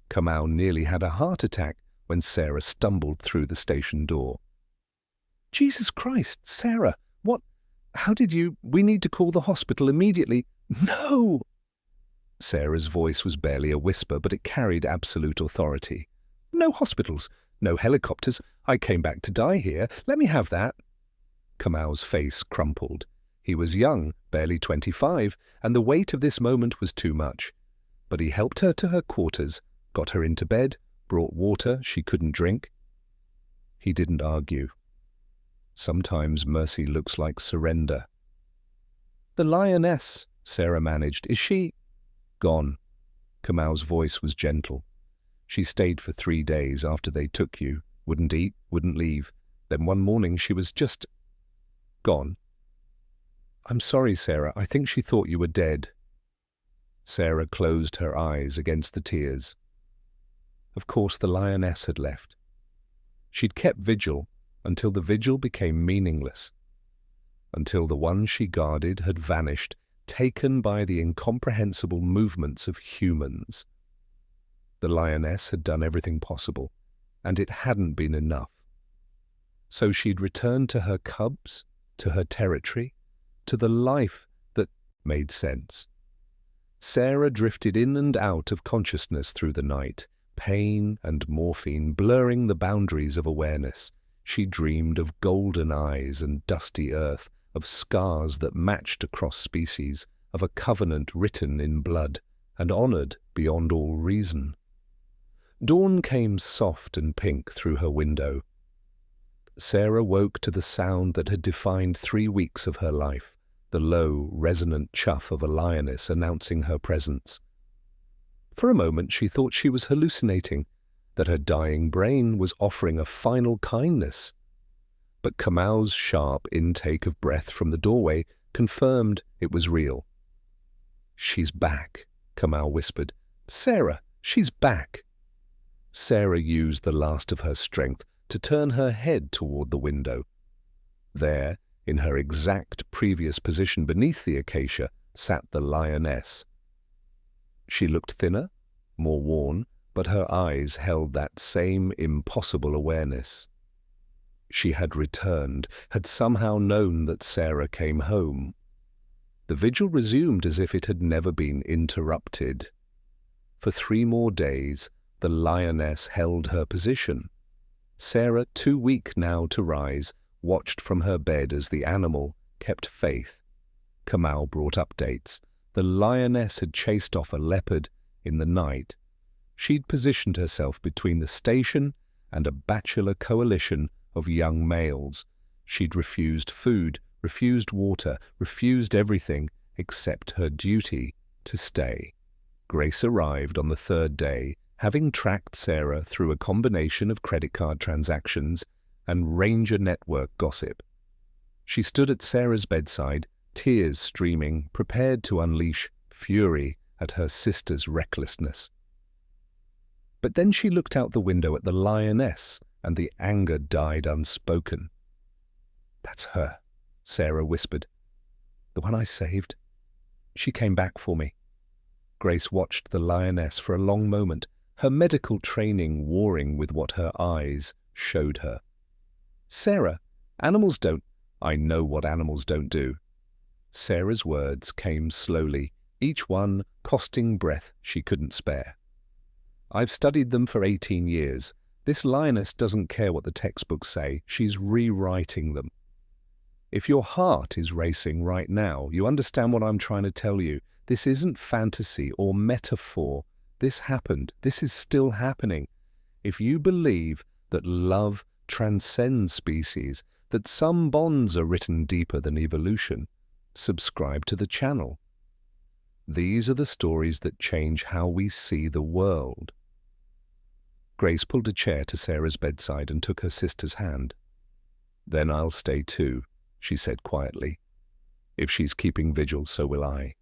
Kamau nearly had a heart attack when Sarah stumbled through the station door. "Jesus Christ, Sarah, what? How did you? We need to call the hospital immediately." "No!" Sarah's voice was barely a whisper, but it carried absolute authority. "No hospitals, no helicopters. I came back to die here. Let me have that." Kamau's face crumpled. He was young, barely 25, and the weight of this moment was too much. But he helped her to her quarters, got her into bed, brought water she couldn't drink. He didn't argue. Sometimes mercy looks like surrender. "The Lioness," Sarah managed. "Is she—" "Gone." Kamau's voice was gentle. "She stayed for 3 days after they took you. Wouldn't eat, wouldn't leave. Then one morning she was just gone." "I'm sorry, Sarah. I think she thought you were dead." Sarah closed her eyes against the tears. Of course, the Lioness had left. She'd kept vigil until the vigil became meaningless, until the one she guarded had vanished, taken by the incomprehensible movements of humans. The Lioness had done everything possible, and it hadn't been enough. So she'd returned to her cubs, to her territory, to the life that made sense. Sarah drifted in and out of consciousness through the night, pain and morphine blurring the boundaries of awareness. She dreamed of golden eyes and dusty earth, of scars that matched across species, of a covenant written in blood and honored beyond all reason. Dawn came soft and pink through her window. Sarah woke to the sound that had defined 3 weeks of her life, the low, resonant chuff of a lioness announcing her presence. For a moment she thought she was hallucinating, that her dying brain was offering a final kindness. But Kamau's sharp intake of breath from the doorway confirmed it was real. "She's back," Kamau whispered. "Sarah, she's back." Sarah used the last of her strength to turn her head toward the window. There, in her exact previous position beneath the acacia, sat the Lioness. She looked thinner, more worn, but her eyes held that same impossible awareness. She had returned, had somehow known that Sarah came home. The vigil resumed as if it had never been interrupted. For 3 more days, the Lioness held her position. Sarah, too weak now to rise, watched from her bed as the animal kept faith. Kamau brought updates. The Lioness had chased off a leopard in the night. She'd positioned herself between the station and a bachelor coalition of young males. She'd refused food, refused water, refused everything except her duty to stay. Grace arrived on the 3rd day, having tracked Sarah through a combination of credit card transactions and Ranger Network gossip. She stood at Sarah's bedside, tears streaming, prepared to unleash fury at her sister's recklessness. But then she looked out the window at the Lioness, and the anger died unspoken. "That's her," Sarah whispered. "The one I saved. She came back for me." Grace watched the Lioness for a long moment, her medical training warring with what her eyes showed her. "Sarah, animals don't—" "I know what animals don't do." Sarah's words came slowly, each one costing breath she couldn't spare. "I've studied them for 18 years. This Lioness doesn't care what the textbooks say. She's rewriting them. If your heart is racing right now, you understand what I'm trying to tell you. This isn't fantasy or metaphor. This happened. This is still happening. If you believe that love transcends species, that some bonds are written deeper than evolution, subscribe to the channel. These are the stories that change how we see the world." Grace pulled a chair to Sarah's bedside and took her sister's hand. Then I'll stay too, she said quietly. If she's keeping vigil, so will I.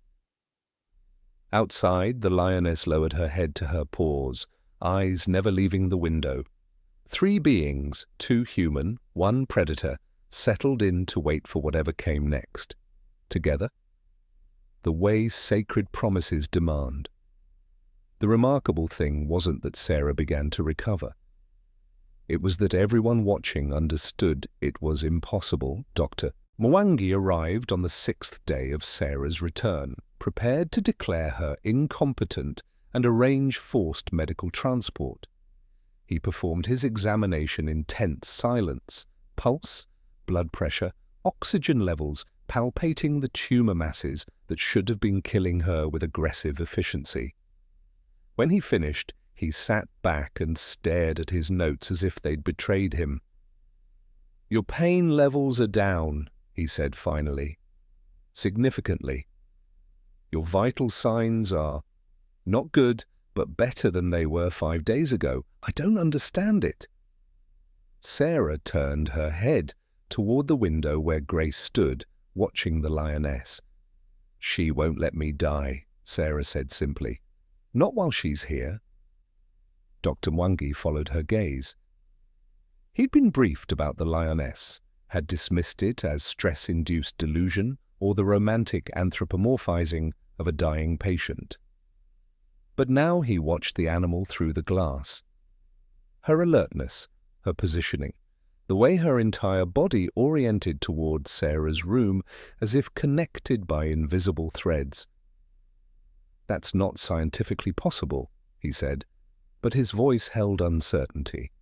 Outside, the lioness lowered her head to her paws, eyes never leaving the window. 3 beings, 2 human, 1 predator, settled in to wait for whatever came next. Together, the way sacred promises demand. The remarkable thing wasn't that Sarah began to recover. It was that everyone watching understood it was impossible. Dr. Mwangi arrived on the 6th day of Sarah's return, prepared to declare her incompetent and arrange forced medical transport. He performed his examination in tense silence, pulse, blood pressure, oxygen levels, palpating the tumor masses that should have been killing her with aggressive efficiency. When he finished, he sat back and stared at his notes as if they'd betrayed him. "Your pain levels are down," he said finally, "significantly. Your vital signs are not good, but better than they were 5 days ago. I don't understand it." Sarah turned her head toward the window where Grace stood, watching the lioness. "She won't let me die," Sarah said simply. "Not while she's here." Dr. Mwangi followed her gaze. He'd been briefed about the lioness, had dismissed it as stress-induced delusion or the romantic anthropomorphizing of a dying patient. But now he watched the animal through the glass. Her alertness, her positioning, the way her entire body oriented towards Sarah's room as if connected by invisible threads. "That's not scientifically possible," he said, but his voice held uncertainty.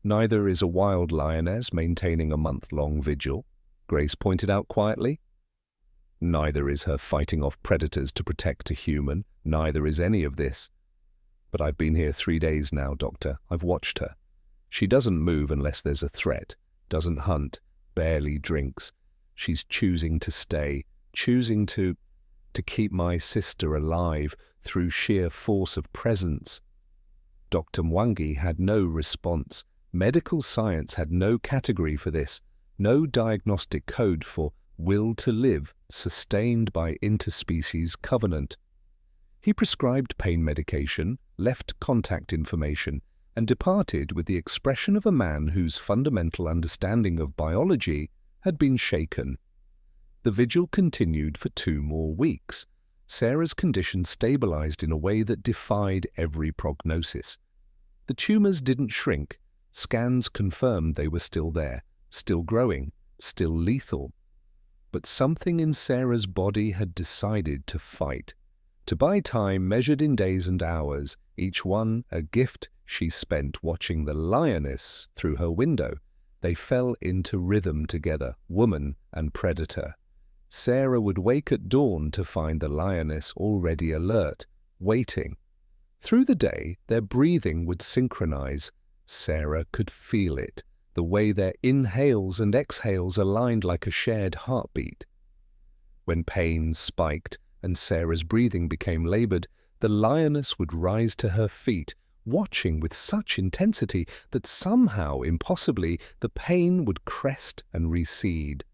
"Neither is a wild lioness maintaining a month-long vigil," Grace pointed out quietly. "Neither is her fighting off predators to protect a human. Neither is any of this. But I've been here 3 days now, Doctor. I've watched her. She doesn't move unless there's a threat, doesn't hunt, barely drinks. She's choosing to stay, choosing to keep my sister alive through sheer force of presence." Dr. Mwangi had no response. Medical science had no category for this, no diagnostic code for will to live sustained by interspecies covenant. He prescribed pain medication, left contact information, and departed with the expression of a man whose fundamental understanding of biology had been shaken. The vigil continued for 2 more weeks. Sarah's condition stabilized in a way that defied every prognosis. The tumors didn't shrink. Scans confirmed they were still there, still growing, still lethal. But something in Sarah's body had decided to fight, to buy time measured in days and hours, each one a gift she spent watching the lioness through her window. They fell into rhythm together, woman and predator. Sarah would wake at dawn to find the lioness already alert, waiting. Through the day, their breathing would synchronize. Sarah could feel it, the way their inhales and exhales aligned like a shared heartbeat. When pain spiked and Sarah's breathing became labored, the lioness would rise to her feet, watching with such intensity that somehow, impossibly, the pain would crest and recede.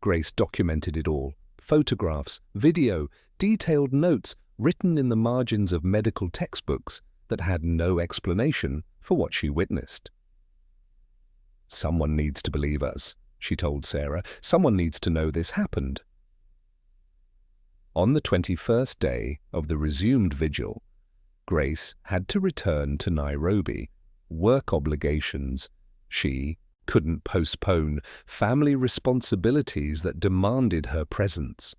Grace documented it all. Photographs, video, detailed notes written in the margins of medical textbooks that had no explanation for what she witnessed. "Someone needs to believe us," she told Sarah. "Someone needs to know this happened." On the 21st day of the resumed vigil, Grace had to return to Nairobi. Work obligations. She couldn't postpone family responsibilities that demanded her presence.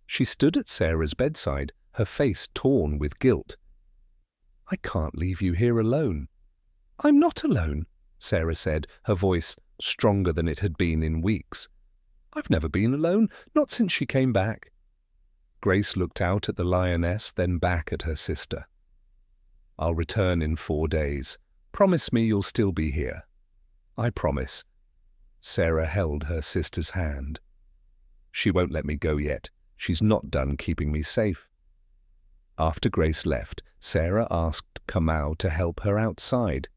She stood at Sarah's bedside, her face torn with guilt. "I can't leave you here alone." "I'm not alone," Sarah said, her voice stronger than it had been in weeks. "I've never been alone, not since she came back." Grace looked out at the lioness, then back at her sister. "I'll return in 4 days. Promise me you'll still be here." "I promise." Sarah held her sister's hand. "She won't let me go yet. She's not done keeping me safe." After Grace left, Sarah asked Kamau to help her outside.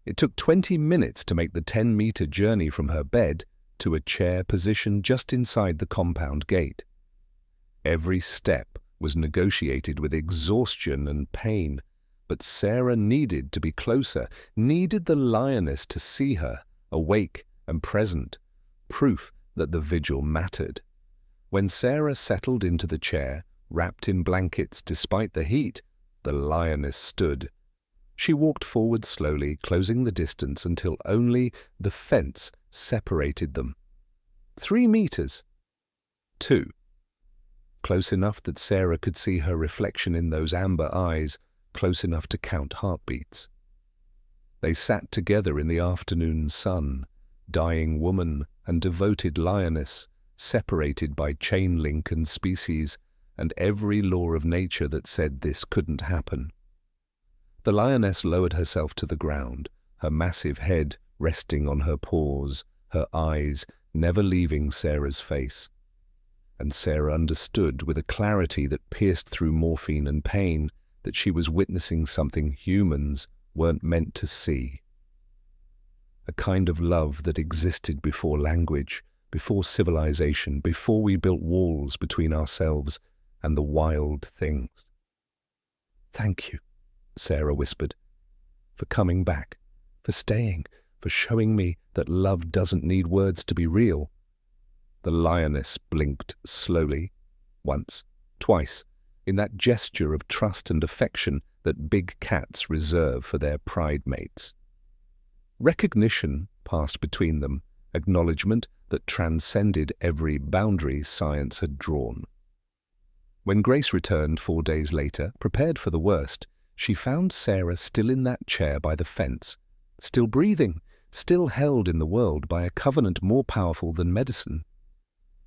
It took 20 minutes to make the 10-meter journey from her bed to a chair positioned just inside the compound gate. Every step was negotiated with exhaustion and pain, but Sarah needed to be closer, needed the lioness to see her, awake and present, proof that the vigil mattered. When Sarah settled into the chair, wrapped in blankets despite the heat, the lioness stood. She walked forward slowly, closing the distance until only the fence separated them. 3 meters. 2. Close enough that Sarah could see her reflection in those amber eyes, close enough to count heartbeats. They sat together in the afternoon sun, dying woman and devoted lioness, separated by chain link and species, and every law of nature that said this couldn't happen. The lioness lowered herself to the ground, her massive head resting on her paws, her eyes never leaving Sarah's face. And Sarah understood with a clarity that pierced through morphine and pain that she was witnessing something humans weren't meant to see. A kind of love that existed before language, before civilization, before we built walls between ourselves and the wild things. "Thank you," Sarah whispered, "for coming back, for staying, for showing me that love doesn't need words to be real." The lioness blinked slowly, once, twice, in that gesture of trust and affection that big cats reserve for their pride mates. Recognition passed between them, acknowledgement that transcended every boundary science had drawn. When Grace returned 4 days later, prepared for the worst, she found Sarah still in that chair by the fence, still breathing, still held in the world by a covenant more powerful than medicine.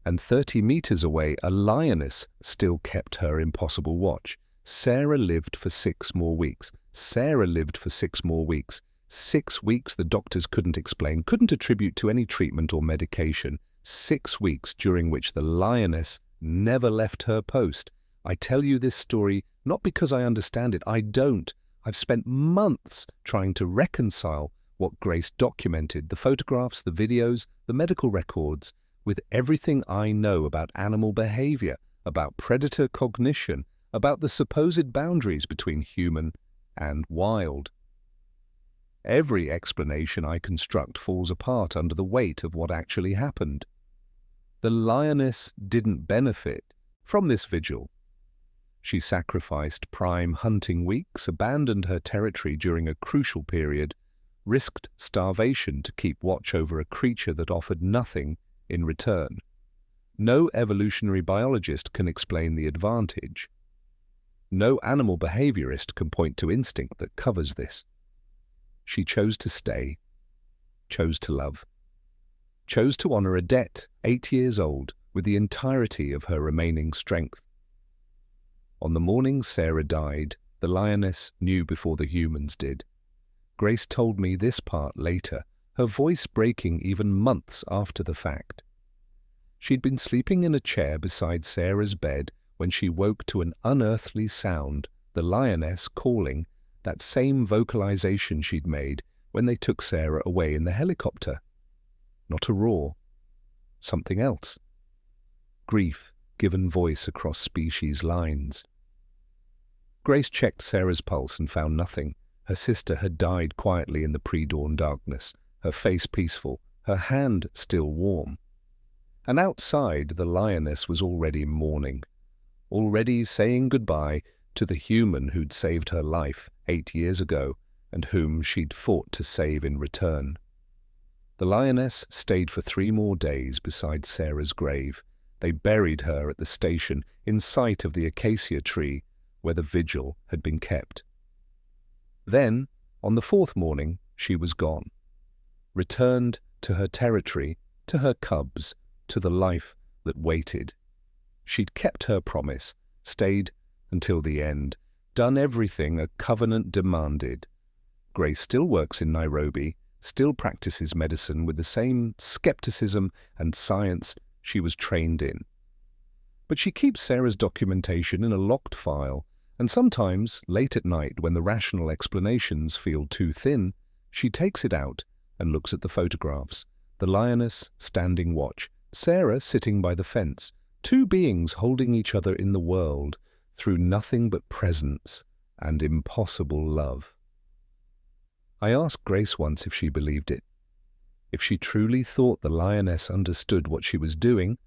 And 30 meters away, a lioness still kept her impossible watch. Sarah lived for 6 more weeks. Sarah lived for 6 more weeks. 6 weeks the doctors couldn't explain, couldn't attribute to any treatment or medication. 6 weeks during which the lioness never left her post. I tell you this story not because I understand it. I don't. I've spent months trying to reconcile what Grace documented, the photographs, the videos, the medical records, with everything I know about animal behavior, about predator cognition, about the supposed boundaries between human and wild. Every explanation I construct falls apart under the weight of what actually happened. The lioness didn't benefit from this vigil. She sacrificed prime hunting weeks, abandoned her territory during a crucial period, risked starvation to keep watch over a creature that offered nothing in return. No evolutionary biologist can explain the advantage. No animal behaviorist can point to instinct that covers this. She chose to stay, chose to love, chose to honor a debt 8 years old with the entirety of her remaining strength. On the morning Sarah died, the lioness knew before the humans did. Grace told me this part later, her voice breaking even months after the fact. She'd been sleeping in a chair beside Sarah's bed when she woke to an unearthly sound, the lioness calling, that same vocalization she'd made when they took Sarah away in the helicopter. Not a roar. Something else. Grief given voice across species lines. Grace checked Sarah's pulse and found nothing. Her sister had died quietly in the pre-dawn darkness, her face peaceful, her hand still warm. And outside, the lioness was already mourning, already saying goodbye to the human who'd saved her life 8 years ago and whom she'd fought to save in return. The lioness stayed for 3 more days beside Sarah's grave. They buried her at the station in sight of the acacia tree where the vigil had been kept. Then, on the 4th morning, she was gone, returned to her territory, to her cubs, to the life that waited. She'd kept her promise, stayed until the end, done everything a covenant demanded. Grace still works in Nairobi, still practices medicine with the same skepticism and science she was trained in. But she keeps Sarah's documentation in a locked file, and sometimes, late at night when the rational explanations feel too thin, She takes it out and looks at the photographs. The lioness standing watch, Sarah sitting by the fence, two beings holding each other in the world through nothing but presence and impossible love. I asked Grace once if she believed it, if she truly thought the lioness understood what she was doing,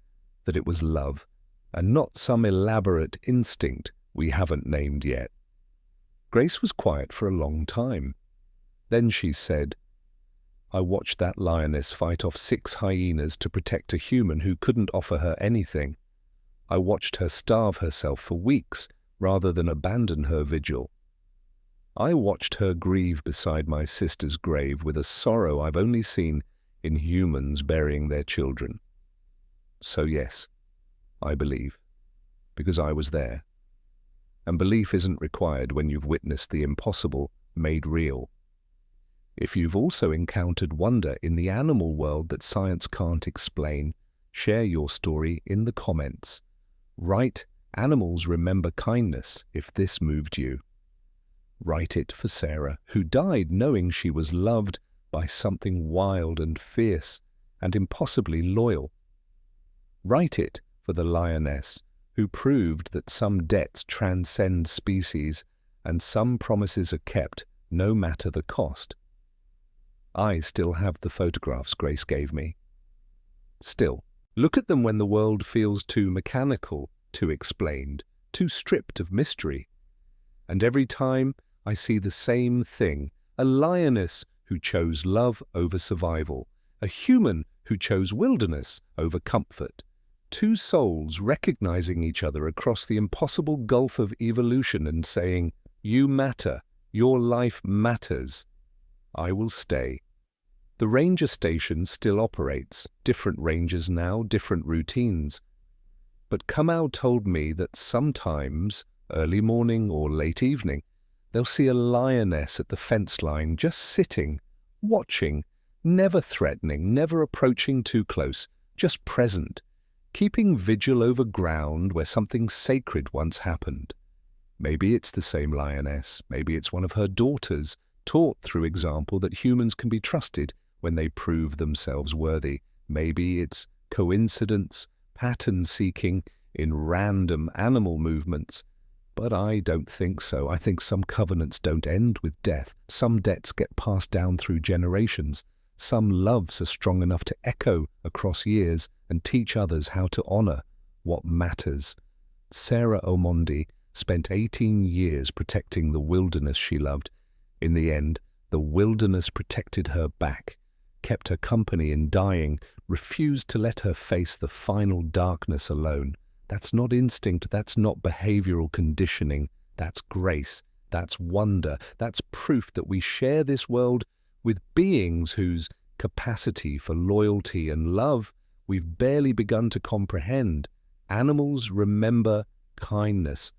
that it was love, and not some elaborate instinct we haven't named yet. Grace was quiet for a long time. Then she said, "I watched that lioness fight off 6 hyenas to protect a human who couldn't offer her anything. I watched her starve herself for weeks rather than abandon her vigil. I watched her grieve beside my sister's grave with a sorrow I've only seen in humans burying their children. So yes, I believe, because I was there. And belief isn't required when you've witnessed the impossible made real. If you've also encountered wonder in the animal world that science can't explain, share your story in the comments. Write, "Animals remember kindness," if this moved you. Write it for Sarah, who died knowing she was loved by something wild and fierce and impossibly loyal. Write it for the lioness, who proved that some debts transcend species and some promises are kept no matter the cost. I still have the photographs Grace gave me. Still, look at them when the world feels too mechanical, too explained, too stripped of mystery. And every time I see the same thing, a lioness who chose love over survival, a human who chose wilderness over comfort, two souls recognizing each other across the impossible gulf of evolution and saying, "You matter, your life matters," I will stay. The ranger station still operates, different rangers now, different routines. But Kamau told me that sometimes, early morning or late evening, they'll see a lioness at the fence line just sitting, watching, never threatening, never approaching too close, just present, keeping vigil over ground where something sacred once happened. Maybe it's the same lioness, maybe it's one of her daughters, taught through example that humans can be trusted when they prove themselves worthy. Maybe it's coincidence, pattern-seeking in random animal movements. But I don't think so. I think some covenants don't end with death. Some debts get passed down through generations. Some loves are strong enough to echo across years and teach others how to honor what matters. Sarah Omondi spent 18 years protecting the wilderness she loved. In the end, the wilderness protected her back, kept her company in dying, refused to let her face the final darkness alone. That's not instinct, that's not behavioral conditioning, that's grace, that's wonder, that's proof that we share this world with beings whose capacity for loyalty and love we've barely begun to comprehend. Animals remember kindness,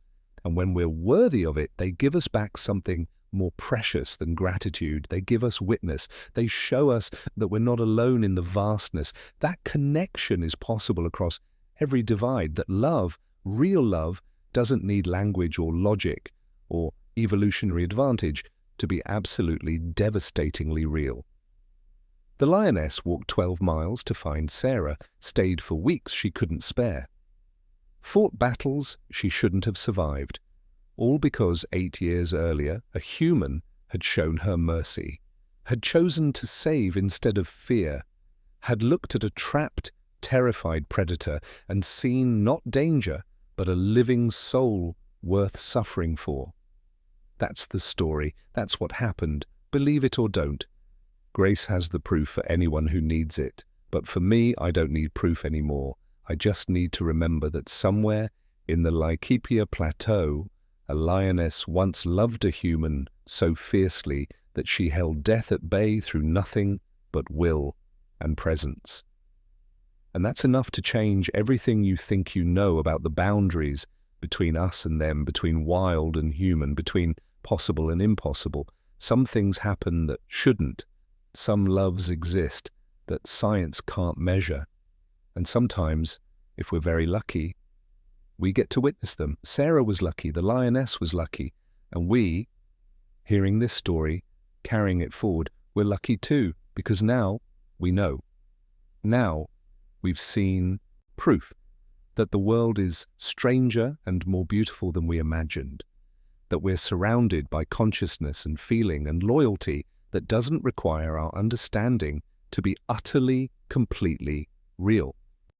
and when we're worthy of it, they give us back something more precious than gratitude. They give us witness. They show us that we're not alone in the vastness. That connection is possible across every divide, that love, real love, doesn't need language or logic or evolutionary advantage to be absolutely devastatingly real. The lioness walked 12 miles to find Sarah, stayed for weeks she couldn't spare, fought battles she shouldn't have survived, all because 8 years earlier a human had shown her mercy, had chosen to save instead of fear, had looked at a trapped, terrified predator and seen not danger, but a living soul worth suffering for. That's the story. That's what happened. Believe it or don't. Grace has the proof for anyone who needs it. But for me, I don't need proof anymore. I just need to remember that somewhere in the Laikipia Plateau, a lioness once loved a human so fiercely that she held death at bay through nothing but will and presence. And that's enough to change everything you think you know about the boundaries between us and them, between wild and human, between possible and impossible. Some things happen that shouldn't. Some loves exist that science can't measure. And sometimes, if we're very lucky, we get to witness them. Sarah was lucky, the lioness was lucky, and we, hearing this story, carrying it forward, we're lucky too, because now we know. Now we've seen proof that the world is stranger and more beautiful than we imagined, that we're surrounded by consciousness and feeling and loyalty that doesn't require our understanding to be utterly, completely real.